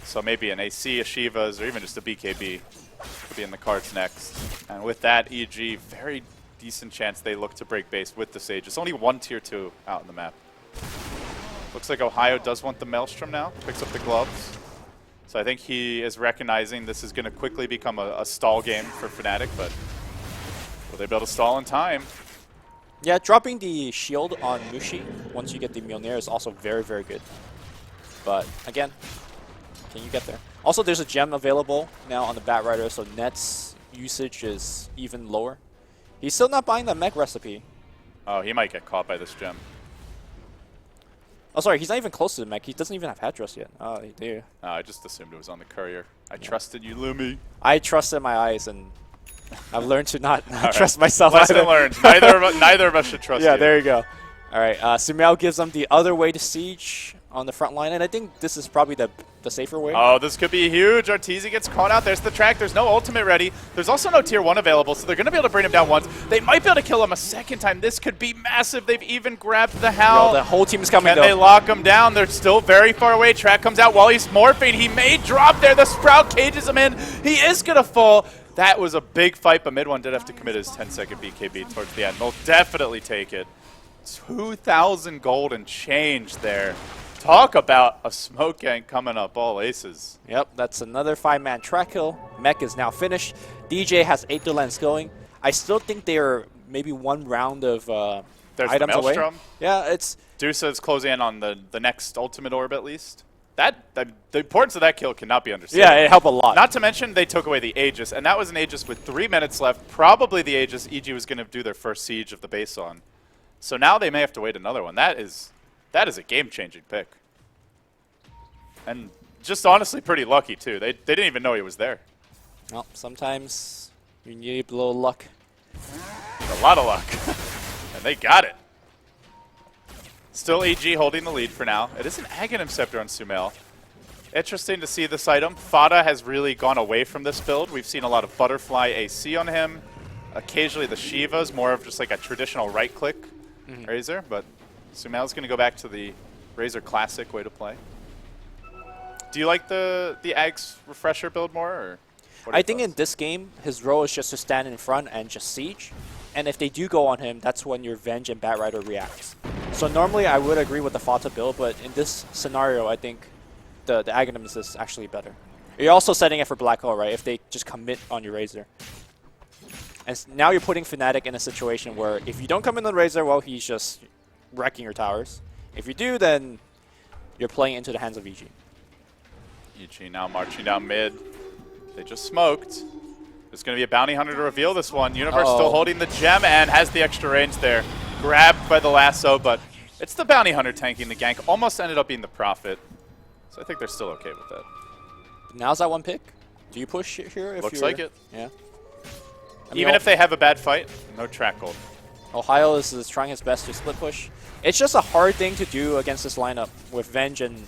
So maybe an AC, a Shiva's, or even just a BKB could be in the cards next. And with that, EG, very decent chance they look to break base with the Sage. It's only one tier 2 out in the map. Looks like Ohio does want the Maelstrom now. Picks up the gloves. So I think he is recognizing this is going to quickly become a stall game for Fnatic, but will they be able to stall in time? Yeah, dropping the shield on Mushi once you get the Mjolnir is also very, very good. But again, can you get there? Also, there's a gem available now on the Batrider, so Net's usage is even lower. He's still not buying the mech recipe. Oh, he might get caught by this gem. Oh, sorry, he's not even close to the mech. He doesn't even have headdress yet. Oh, he do. I just assumed it was on the courier. I trusted you, Lumi. I trusted my eyes, and I've learned to not All trust right. myself. Lesson either. learned. Neither of us should trust Yeah, you. there you go. All right, Sumail gives them the other way to siege on the front line, and I think this is probably the safer way. Oh, this could be huge. Arteezy gets caught out. There's the track. There's no ultimate ready. There's also no tier 1 available, so they're going to be able to bring him down once. They might be able to kill him a second time. This could be massive. They've even grabbed the Howl. Yo, the whole team is coming, Can they though. lock him down? They're still very far away. Track comes out while he's morphing. He may drop there. The Sprout cages him in. He is going to fall. That was a big fight, but Mid One did have to commit his 10-second BKB towards the end. They'll definitely take it. 2,000 gold and change there. Talk about a smoke gang coming up, all aces. Yep, that's another 5-man track kill. Mech is now finished. DJ has 8 lens going. I still think they are maybe one round of There's items the away. Maelstrom. Yeah, it's Dusa is closing in on the next ultimate orb at least. The importance of that kill cannot be understated. yeah, it helped a lot. Not to mention they took away the Aegis, and that was an Aegis with 3 minutes left. Probably the Aegis EG was going to do their first siege of the base on. So now they may have to wait another one. That is a game-changing pick. And just honestly pretty lucky, too. They didn't even know he was there. well, sometimes you need a little luck. A lot of luck. And they got it. Still EG holding the lead for now. It is an Aghanim Scepter on Sumail. Interesting to see this item. Fada has really gone away from this build. We've seen a lot of Butterfly AC on him. Occasionally the Shiva's more of just like a traditional right-click Razor, but Sumail's going to go back to the Razor Classic way to play. Do you like the Ags Refresher build more? Or what are I your think in thoughts? this game, his role is just to stand in front and just siege. And if they do go on him, that's when your Venge and Batrider reacts. So normally I would agree with the Fata build, but in this scenario, I think the Aghanim's is actually better. You're also setting it for Black Hole, right? If they just commit on your Razor. And now you're putting Fnatic in a situation where if you don't come in on Razor, well, he's just wrecking your towers. If you do, then you're playing into the hands of EG. EG now marching down mid. They just smoked. There's going to be a bounty hunter to reveal this one. Universe still holding the gem and has the extra range there. Grabbed by the lasso, but it's the bounty hunter tanking the gank. Almost ended up being the Prophet. So I think they're still okay with that. Now's that one pick. Do you push it here? If Looks you're, like it. Yeah. I mean, Even if they have a bad fight, no track gold. Ohio is trying his best to split push. It's just a hard thing to do against this lineup with Venge and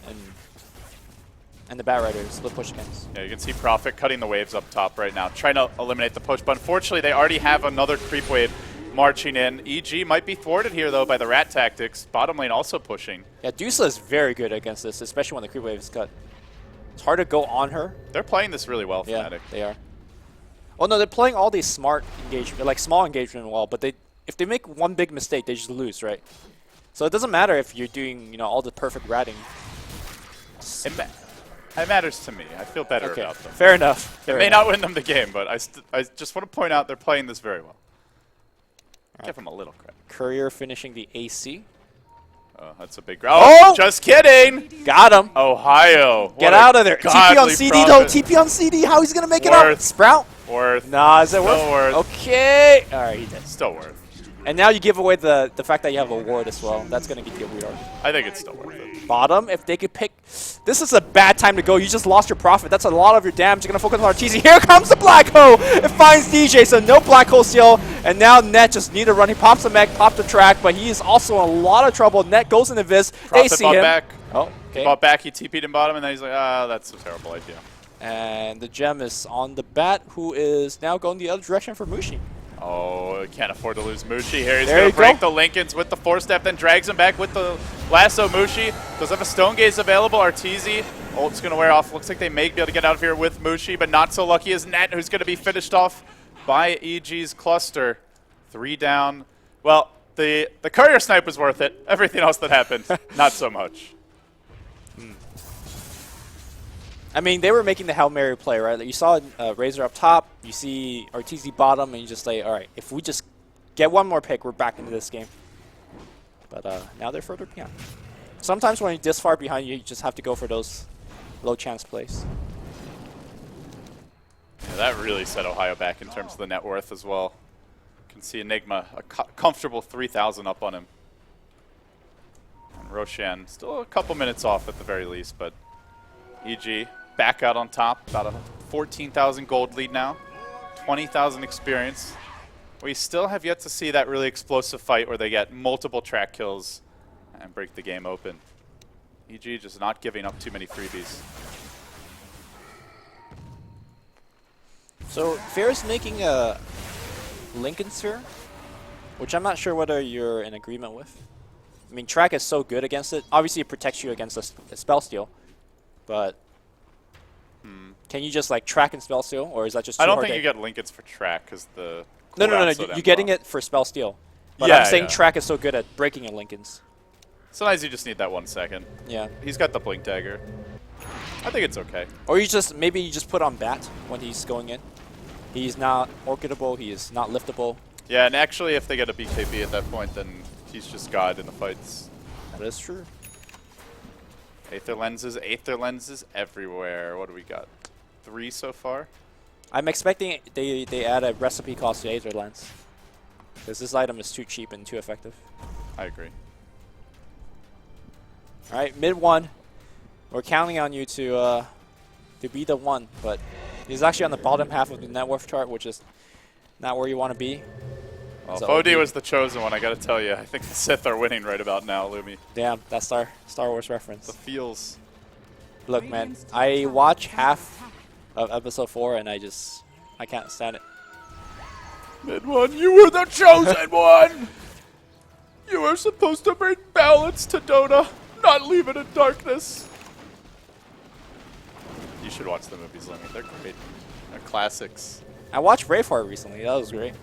the Batrider. Split push against. Yeah, you can see Prophet cutting the waves up top right now, trying to eliminate the push. But unfortunately, they already have another creep wave marching in. EG might be thwarted here, though, by the rat tactics. Bottom lane also pushing. Yeah, Dusa is very good against this, especially when the creep wave is cut. It's hard to go on her. They're playing this really well, Yeah, Fnatic. they are. Oh no, they're playing all these smart engagement, like small engagement well, but if they make one big mistake, they just lose, right? So it doesn't matter if you're doing, all the perfect ratting. It matters to me. I feel better Okay, about them. fair enough. It may not win them the game, but I just want to point out they're playing this very well. Give them a little credit. Courier finishing the AC. Oh, that's a big Oh, just kidding! Got him. Ohio. Get what a out of there. TP on godly CD prophet. though. TP on CD. How he's gonna make it up? Worth. Sprout. Worth. Nah, is it Still worth? worth. Okay. All right, he did. Still worth. And now you give away the fact that you have a ward as well. That's gonna get you a weird arc. I think it's still worth it. Bottom, if they could pick. This is a bad time to go. You just lost your profit. That's a lot of your damage. You're going to focus on Arteezy. Here comes the Black Hole. It finds DJ, so no Black Hole seal. And now Net just need to run. He pops the mech, pops the track, but he is also in a lot of trouble. Net goes into Viz. They Prophet see bought him. back. Oh, He okay. bought back, he TP'd in bottom, and then he's like, that's a terrible idea. And the gem is on the bat, who is now going the other direction for Mushi. Oh, can't afford to lose Mushi here. He's There going you to break go. the Lincolns with the 4-step, then drags him back with the lasso. Mushi does have a Stone Gaze available. Arteezy Ult's going to wear off. Looks like they may be able to get out of here with Mushi, but not so lucky as Net, who's going to be finished off by EG's cluster. 3 down. Well, the courier snipe was worth it. Everything else that happened, not so much. I mean, they were making the Hail Mary play, right? Like you saw Razor up top, you see RTZ bottom, and you just say, all right, if we just get one more pick, we're back into this game. But now they're further behind. Sometimes when you're this far behind, you just have to go for those low chance plays. Yeah, that really set Ohio back in terms of the net worth as well. You can see Enigma, a comfortable 3,000 up on him. And Roshan, still a couple minutes off at the very least, but EG back out on top, about a 14,000 gold lead now, 20,000 experience. We still have yet to see that really explosive fight where they get multiple track kills and break the game open. EG just not giving up too many freebies. So Fair's making a Lincoln Sphere, which I'm not sure whether you're in agreement with. I mean, track is so good against it. Obviously, it protects you against a spell steal, but can you just like track and spell steal, or is that just too I don't hard think to- you get Lincolns for track because the No, cooldown's so you're damn getting long. it for spell steal. But Yeah, I'm saying yeah. track is so good at breaking in Lincolns. Sometimes you just need that 1 second. Yeah. He's got the blink dagger. I think it's okay. Or you just maybe you just put on bat when he's going in. He's not orchidable. He is not liftable. Yeah, and actually, if they get a BKB at that point, then he's just God in the fights. That is true. Aether lenses everywhere. What do we got? 3 so far? I'm expecting they add a recipe cost to Aether Lens, because this item is too cheap and too effective. I agree. All right, mid 1. We're counting on you to be the one, but he's actually on the bottom half of the net worth chart, which is not where you want to be. Well, So Fodi OD. was the chosen one, I gotta tell you. I think the Sith are winning right about now, Lumi. Damn, that's our Star Wars reference. The feels. Look, man, I watch half of episode 4 and I can't stand it. Mid one, you were the chosen one! You were supposed to bring balance to Dota, not leave it in darkness. You should watch the movies, Lumi. They're great. They're classics. I watched Braveheart recently. That was great.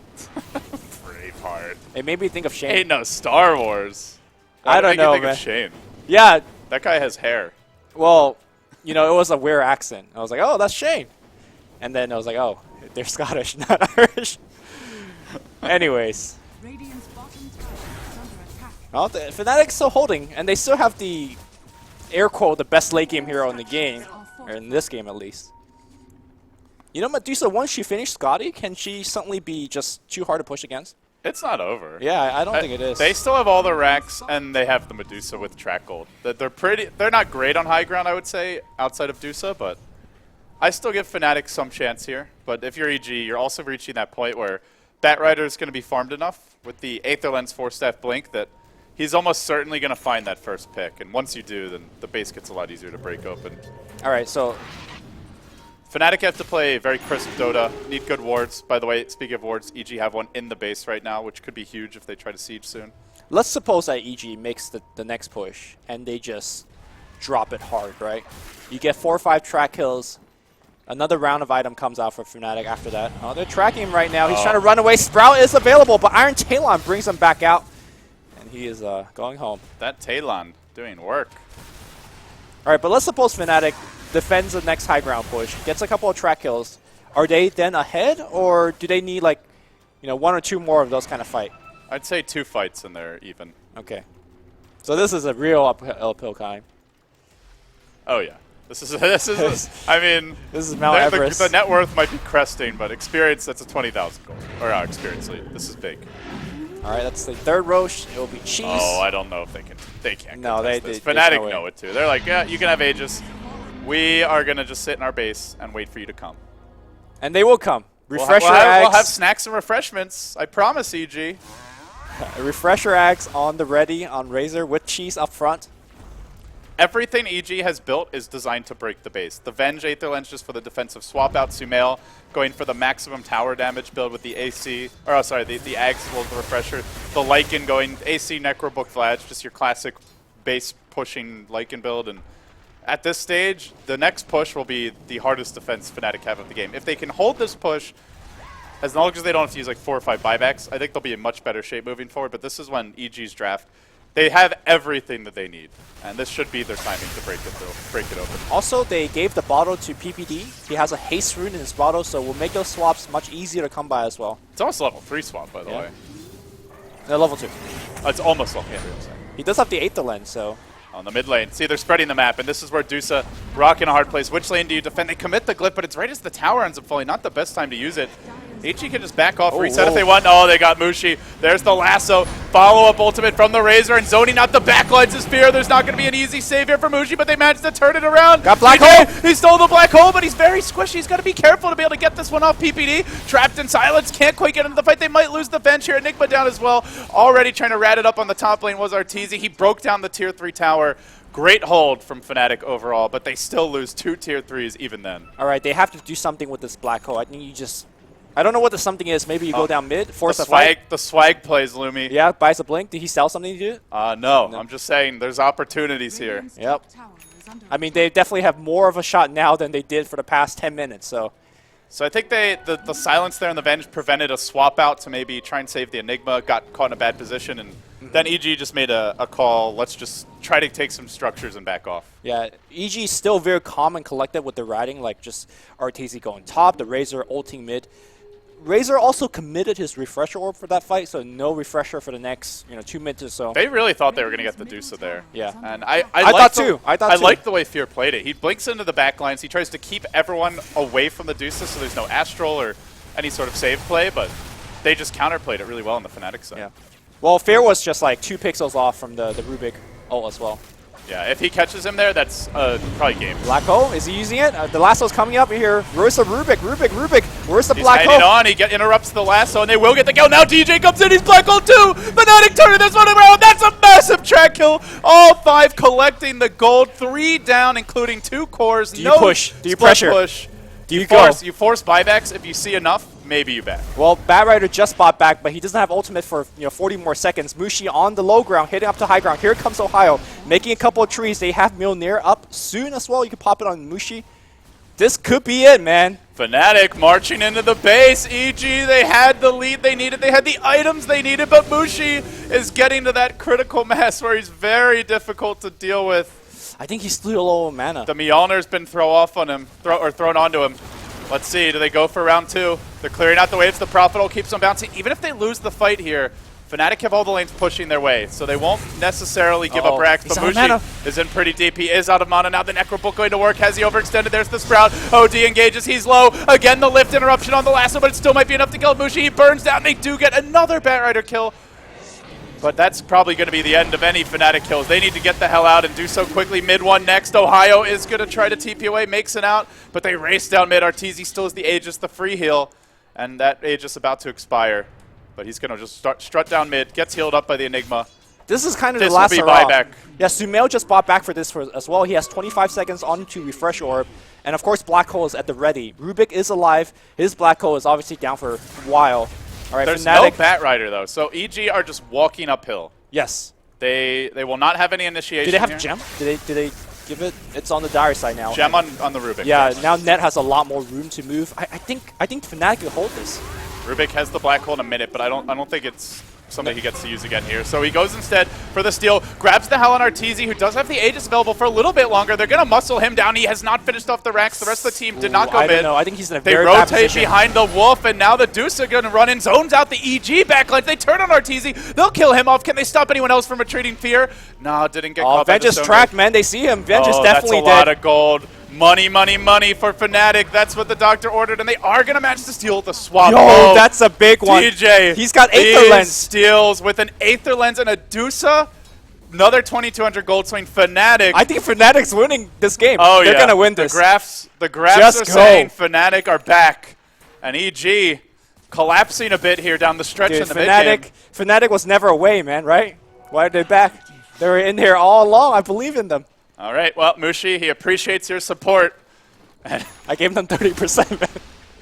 Braveheart. It made me think of Shane. Ain't no Star Wars. I don't Why did know, you think man. of Shane? Yeah, That guy has hair. well, you know, it was a weird accent. I was like, oh, that's Shane. And then I was like, oh, they're Scottish, not Irish. Anyways. Radiant's bottom tower is under attack. Well, the Fnatic's still holding, and they still have the air quote the best late game hero in the game, or in this game at least. You know, Medusa, once she finished Scotty, can she suddenly be just too hard to push against? It's not over. Yeah, I don't think it is. They still have all the racks, and they have the Medusa with track gold. They're not great on high ground, I would say, outside of Dusa, but I still give Fnatic some chance here. But if you're EG, you're also reaching that point where Batrider is going to be farmed enough with the Aether Lens 4-staff blink that he's almost certainly going to find that first pick. And once you do, then the base gets a lot easier to break open. All right, so Fnatic have to play very crisp Dota, need good wards. By the way, speaking of wards, EG have one in the base right now, which could be huge if they try to siege soon. let's suppose that EG makes the next push, and they just drop it hard, right? You get 4 or 5 track kills. Another round of item comes out for Fnatic after that. Oh, they're tracking him right now. He's trying to run away. Sprout is available, but Iron Talon brings him back out. And he is going home. That Talon doing work. All right, but let's suppose Fnatic defends the next high ground push, gets a couple of track kills. Are they then ahead, or do they need, like, you know, 1 or 2 more of those kind of fight? I'd say 2 fights in there even. Okay. So this is a real uphill climb. Oh yeah. This is I mean, This is Mount Everest. the net worth might be cresting, but experience, that's a 20,000 gold. Or experience lead. This is big. All right, that's the third Roche. It will be Cheese. Oh, I don't know if they can. They can't. No, contest they- this. there's Fnatic no way. know it too. They're like, yeah, you can have Aegis. We are gonna just sit in our base and wait for you to come. And they will come. We'll Refresher we'll have Ags. snacks and refreshments. I promise, EG. Refresher Ags on the ready on Razor with Cheese up front. Everything EG has built is designed to break the base. The Venge Aether Lens just for the defensive swap out. Sumail going for the maximum tower damage build with the AC. Or oh, sorry, the Ags as well as the Refresher. The Lycan going AC Necrobook Vladge, just your classic base pushing Lycan build. And at this stage, the next push will be the hardest defense Fnatic have of the game. If they can hold this push, as long as they don't have to use like 4 or 5 buybacks, I think they'll be in much better shape moving forward. But this is when EG's draft, they have everything that they need, and this should be their timing to break it open. Also, they gave the bottle to PPD. He has a haste rune in his bottle, so will make those swaps much easier to come by as well. It's almost level 3 swap, by the Yeah. way. They're level 2. It's almost level 3. I'm saying. He does have the Aether Lens, so On the mid lane. See, they're spreading the map, and this is where Dusa rock in a hard place. Which lane do you defend? They commit the glyph, but it's right as the tower ends up falling. Not the best time to use it. HG can just back off, reset whoa. if they want. Oh, they got Mushi. There's the lasso. Follow-up ultimate from the Razor, and zoning out the backlines is fear. There's not going to be an easy save here for Mushi, but they managed to turn it around. Got black PPD, hole. He stole the black hole, but he's very squishy. He's got to be careful to be able to get this one off. PPD trapped in silence. Can't quite get into the fight. They might lose the bench here. Enigma down as well. Already trying to rat it up on the top lane was Arteezy. He broke down the tier 3 tower. Great hold from Fnatic overall, but they still lose 2 tier 3s even then. all right, they have to do something with this black hole. I think you just, I don't know what the something is. Maybe you go down mid, force The a fight. swag plays, Lumi. Yeah, buys a blink. Did he sell something to you? No, I'm just saying there's opportunities here. Radiant's Yep. top tower is under I mean, they definitely have more of a shot now than they did for the past 10 minutes. So So I think the silence there in the Venge prevented a swap out to maybe try and save the Enigma, got caught in a bad position, and then EG just made a call, let's just try to take some structures and back off. yeah, EG is still very calm and collected with the riding, like just Arteezy going top, the Razor ulting mid. Razor also committed his refresher orb for that fight, so no refresher for the next 2 minutes or so. They really thought they were going to get the Dusa there. Yeah. And I thought liked too. I thought I too. liked the way Fear played it. He blinks into the backlines. He tries to keep everyone away from the Dusa so there's no Astral or any sort of save play, but they just counterplayed it really well on the Fnatic side. Yeah. Well, Fair was just like 2 pixels off from the Rubik ult as well. Yeah, if he catches him there, that's probably game. Black hole, is he using it? The lasso's coming up here. Where's the Rubik? Rubik. Where's the He's black hanging hole? on. He interrupts the lasso, and they will get the kill. Now DJ comes in. He's black hole too. Fnatic turning this one around. That's a massive track kill. All 5 collecting the gold. 3 down, including 2 cores. Do you push? Do you split pressure? Push. Do you You force buybacks. If you see enough, maybe you back. Well, Bad Rider just bought back, but he doesn't have ultimate for 40 more seconds. Mushi on the low ground, hitting up to high ground. Here comes Ohio, making a couple of trees. They have Mjolnir up soon as well. You can pop it on Mushi. This could be it, man. Fnatic marching into the base. EG, they had the lead they needed. They had the items they needed, but Mushi is getting to that critical mass where he's very difficult to deal with. I think he's still low on mana. The Mjolnir's been thrown onto him. Let's see, do they go for round 2? They're clearing out the waves. The Prophet Ult keeps on bouncing. Even if they lose the fight here, Fnatic have all the lanes pushing their way, so they won't necessarily give up racks. He's But out of mana. Mushi is in pretty deep. He is out of mana now. The Necro Book going to work. Has he overextended? There's the Sprout. OD engages. He's low. Again, the lift interruption on the lasso, but it still might be enough to kill Mushi. He burns down. They do get another Batrider kill. But that's probably going to be the end of any Fnatic kills. They need to get the hell out and do so quickly. Mid one next. Ohio is going to try to TP away, makes it out, but they race down mid. Arteezy still has the Aegis, the free heal, and that Aegis about to expire. But he's going to just strut down mid, gets healed up by the Enigma. This is kind of This the will last be hurrah. buyback. Yeah, Sumail just bought back for this as well. He has 25 seconds on to refresh orb. And of course, Black Hole is at the ready. Rubik is alive. His Black Hole is obviously down for a while. All right, There's Fnatic. no Batrider, though, so EG are just walking uphill. Yes. They will not have any initiation. Do they have here. gem? Did they give it? It's on the dire side now. Gem on the Rubik. Yeah, now Net has a lot more room to move. I think Fnatic could hold this. Rubik has the black hole in a minute, but I don't think it's something he gets to use again here. So he goes instead for the steal, grabs the hell on Arteezy, who does have the Aegis available for a little bit longer. They're going to muscle him down. He has not finished off the racks. The rest of the team did not go I mid. don't know. I think he's in a They very bad rotate position. behind the Wolf, and now the Deuce are going to run in, zones out the EG backline. They turn on Arteezy. They'll kill him off. Can they stop anyone else from retreating Fear? No, didn't get Oh, caught by Venge the is Stone tracked, Gate. man. They see him. Venge is definitely that's a lot dead. of gold. Money, money, money for Fnatic. That's what the doctor ordered, and they are going to manage to steal the swap. Yo, Oh, that's a big one. DJ. He's got Aether these Lens. steals with an Aether Lens and a Dusa. Another 2,200 gold swing. Fnatic. I think Fnatic's winning this game. Oh, They're yeah. going to win this. The graphs Just are go. saying Fnatic are back. And EG collapsing a bit here down the stretch Dude, in the mid-game. Fnatic was never away, man, right? Why are they back? They were in here all along. I believe in them. All right, well, Mushi, he appreciates your support. I gave them 30%, man.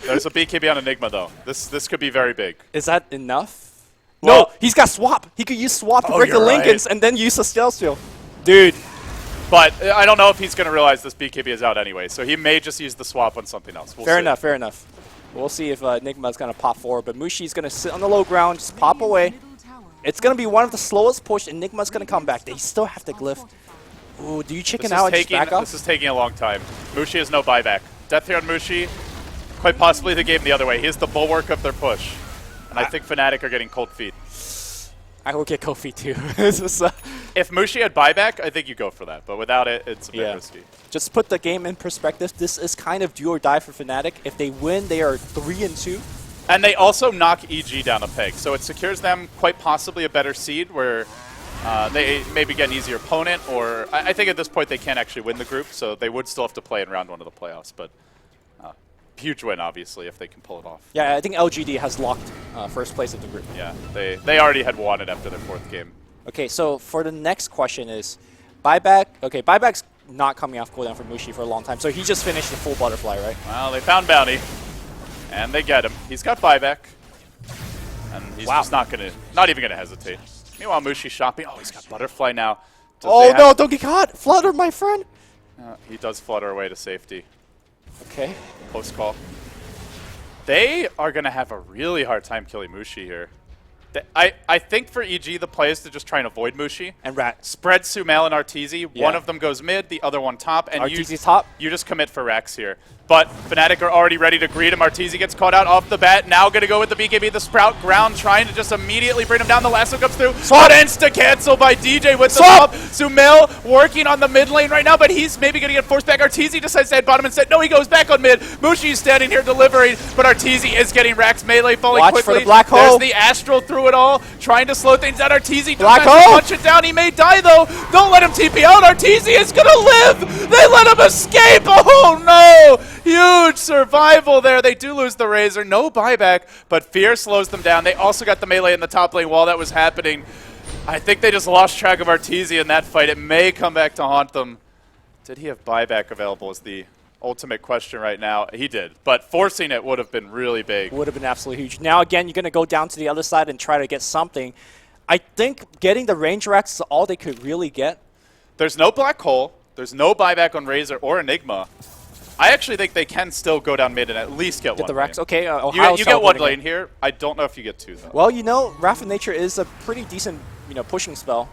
There's a BKB on Enigma, though. This could be very big. Is that enough? Well- No, he's got swap. He could use swap to Oh, break the you're Lincolns right. and then use a stealth steal. Dude, But I don't know if he's going to realize this BKB is out anyway, so he may just use the swap on something else. We'll Fair see. enough, fair enough. We'll see if Enigma's going to pop forward, but Mushi's going to sit on the low ground, just pop away. Middle tower It's going to be one of the slowest push. Enigma's going to come back. They still have to glyph. Ooh, do you chicken out and just back off? This is taking a long time. Mushi has no buyback. Death here on Mushi. Quite possibly the game the other way. He is the bulwark of their push. And I think Fnatic are getting cold feet. I will get Kofi too. This is, If Mushi had buyback, I think you go for that. But without it, it's a bit risky. just put the game in perspective. This is kind of do or die for Fnatic. If they win, they are 3-2. And they also knock EG down a peg. So it secures them quite possibly a better seed where they maybe get an easier opponent. Or I think at this point they can't actually win the group. So they would still have to play in round 1 of the playoffs. But huge win, obviously, if they can pull it off. Yeah, I think LGD has locked first place of the group. Yeah, they already had won it after their 4th game. Okay, so for the next question is buyback. Okay, buyback's not coming off cooldown for Mushi for a long time, so he just finished the full butterfly, right? Well, they found Bounty, and they get him. He's got buyback, and he's just not even gonna hesitate. Meanwhile, Mushi's shopping. Oh, he's got butterfly now. Oh no, don't get caught! Flutter, my friend! He does flutter away to safety. Okay. Post call. They are gonna have a really hard time killing Mushi here. I think for EG, the play is to just try and avoid Mushi. And Rat. Spread Sumail and Arteezy. Yeah. One of them goes mid, the other one top. And Arteezy top? You just commit for Rex here. But Fnatic are already ready to greet him. Arteezy gets caught out off the bat. Now going to go with the BKB, the Sprout ground, trying to just immediately bring him down. The lasso comes through. Swap! But insta-cancel by DJ with the swap. Sumail working on the mid lane right now, but he's maybe going to get forced back. Arteezy decides to head bottom instead. No, he goes back on mid. Mushi's standing here delivering, but Arteezy is getting Rax melee falling Watch quickly. for the black hole. There's the Astral through it all, trying to slow things down. Arteezy Black does hole. punch it down. He may die though. Don't let him TP out. Arteezy is going to live. They let him escape. Oh no. Huge survival there. They do lose the Razor. No buyback, but Fear slows them down. They also got the melee in the top lane while that was happening. I think they just lost track of Arteezy in that fight. It may come back to haunt them. Did he have buyback available is the ultimate question right now. He did, but forcing it would have been really big. Would have been absolutely huge. Now, again, you're going to go down to the other side and try to get something. I think getting the range racks is all they could really get. There's no black hole. There's no buyback on Razor or Enigma. I actually think they can still go down mid and at least get one The racks. lane. Okay, You get one lane here. I don't know if you get two, though. Well, you know, Wrath of Nature is a pretty decent, pushing spell.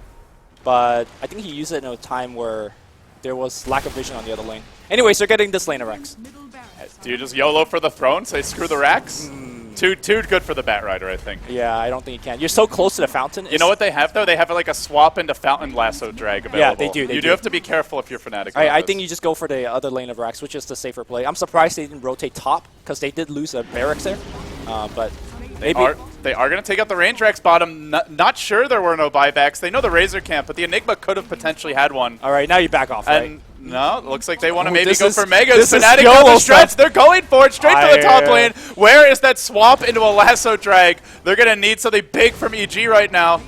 But I think he used it in a time where there was lack of vision on the other lane. Anyways, they're getting this lane of Rex. Middle barracks. Do you just YOLO for the throne, say screw the racks? Too good for the Bat Rider, I think. Yeah, I don't think you can. You're so close to the fountain. You know what they have, though? They have like a swap into Fountain Lasso drag available. Yeah, they do. You do have to be careful if you're Fnatic. I think you just go for the other lane of Rax, which is the safer play. I'm surprised they didn't rotate top, because they did lose a barracks there. But They maybe... are going to take out the range Rex bottom. Not sure there were no buybacks. They know the Razor can't, but the Enigma could have potentially had one. All right, now you back off, right? And no, it looks like they want to Ooh, maybe this go is- for Megas. this is Fnatic YOLO on the stretch. stuff. They're going for it straight to the top Yeah. lane. Where is that swap into a lasso drag? They're going to need something big from EG right now.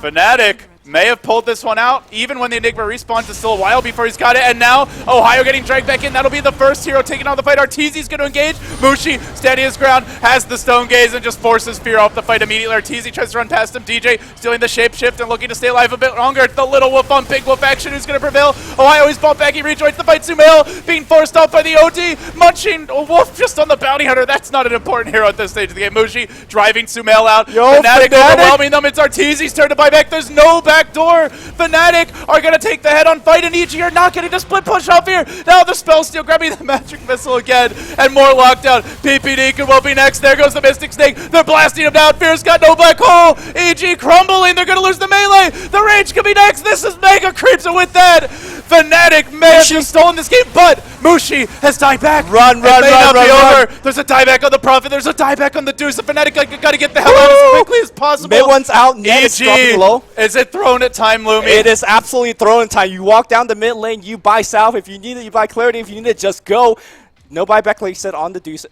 Fnatic may have pulled this one out, even when the Enigma respawns. It's still a while before he's got it, and now Ohio getting dragged back in. That'll be the first hero taking on the fight. Arteezy's going to engage. Mushi, standing his ground, has the Stone Gaze and just forces Fear off the fight immediately. Arteezy tries to run past him. DJ stealing the shape shift and looking to stay alive a bit longer. It's the little wolf on Big Wolf action who's going to prevail. Ohio is bumped back. He rejoins the fight. Sumail being forced off by the OD. Munching a wolf just on the bounty hunter. That's not an important hero at this stage of the game. Mushi driving Sumail out. Yo, Fnatic Fnatic! overwhelming them. It's Arteezy's turn to buy back. There's no back door. Fnatic are going to take the head-on fight, and EG are not getting the split push off here. Now the spell steal grabbing the magic missile again, and more lockdown. PPD could well be next. There goes the Mystic Snake. They're blasting him down. Fear's got no black hole. EG crumbling. They're going to lose the melee. The range could be next. This is Mega Creeps, and with that, Fnatic may have just stolen this game, but Mushi has died back. Run, It may not be run. over. There's a dieback on the Prophet. There's a dieback on the Deuce. The Fnatic got to get the hell out as quickly as possible. Mid one's out, Ned is dropping low. Is it thrown at time, Lumi? It is absolutely throwing time. You walk down the mid lane, you buy South. If you need it, you buy Clarity. If you need it, just go. No buyback, like you said, on the Deuce.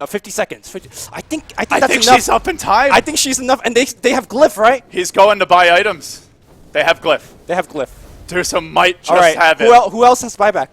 50 seconds. I think I that's think enough. she's up in time. I think she's enough, and they have Glyph, right? He's going to buy items. They have Glyph. They have Glyph. Deuce might just All right. have it. Who else has buyback?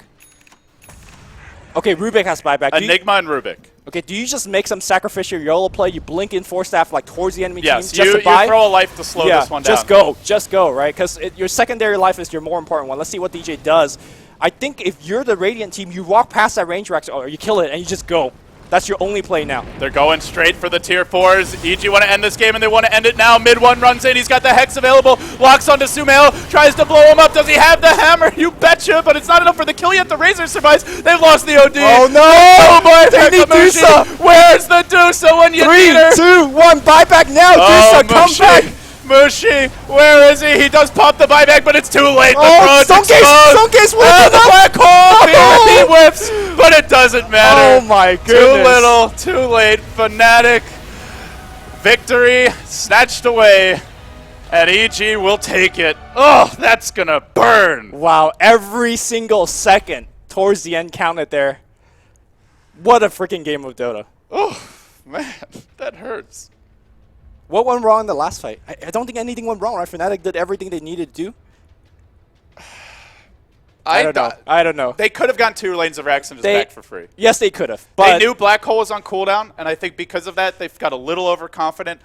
Okay, Rubik has buyback. Enigma and Rubik. Okay, do you just make some sacrificial YOLO play? You blink in Force Staff like towards the enemy Yes, team just you to buy? throw a life to slow this one down. Just go, right? Because your secondary life is your more important one. Let's see what DJ does. I think if you're the Radiant team, you walk past that range Rex, or you kill it, and you just go. That's your only play now. They're going straight for the tier 4s. EG want to end this game, and they want to end it now. Mid one runs in. He's got the Hex available. Locks onto Sumail. Tries to blow him up. Does he have the hammer? You betcha, but it's not enough for the kill yet. The Razor survives. They've lost the OD. Oh, no! Oh, boy. They need Mushi. Dusa. Where's the Dusa when you need her? 3, 2, 1, buyback now. Oh, Dusa, come Mushi. back. Mushi, where is he? He does pop the buyback, but it's too late. The Oh, throat's Stonecase exposed. And the black hole. No. He whips, but it doesn't matter. Oh my Too goodness. little, too late. Fnatic victory snatched away, and EG will take it. Oh, that's gonna burn. Wow, every single second towards the end counted there. What a freaking game of Dota. Oh, man, that hurts. What went wrong in the last fight? I don't think anything went wrong, right? Fnatic did everything they needed to do. I don't know. They could have gotten 2 lanes of Rax and just back for free. Yes, they could have. They knew Black Hole was on cooldown, and I think because of that, they've got a little overconfident.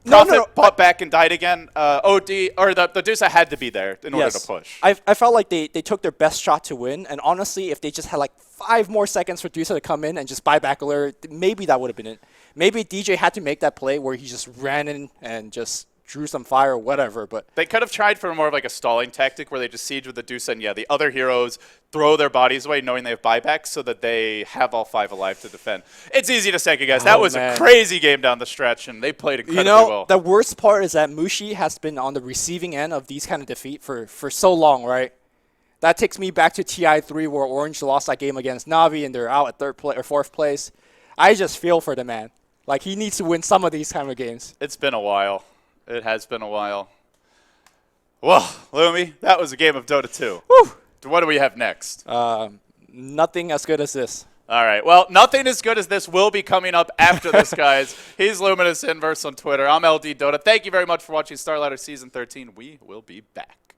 No, Prophet popped back and died again. OD, or the Dusa had to be there in order to push. I felt like they took their best shot to win, and honestly, if they just had like 5 more seconds for Dusa to come in and just buy back alert, maybe that would have been it. Maybe DJ had to make that play where he just ran in and just drew some fire or whatever, but They could have tried for more of like a stalling tactic where they just siege with the Dusa, and the other heroes throw their bodies away knowing they have buybacks so that they have all 5 alive to defend. It's easy to second guess. That was a crazy game down the stretch, and they played incredibly well. The worst part is that Mushi has been on the receiving end of these kind of defeat for so long, right? That takes me back to TI3 where Orange lost that game against Navi and they're out at 4th place. I just feel for the man. Like, he needs to win some of these kind of games. It's been a while. It has been a while. Well, Lumi, that was a game of Dota 2. Woo! What do we have next? Nothing as good as this. All right. Well, nothing as good as this will be coming up after this, guys. He's Luminous Inverse on Twitter. I'm LD Dota. Thank you very much for watching Starladder Season 13. We will be back.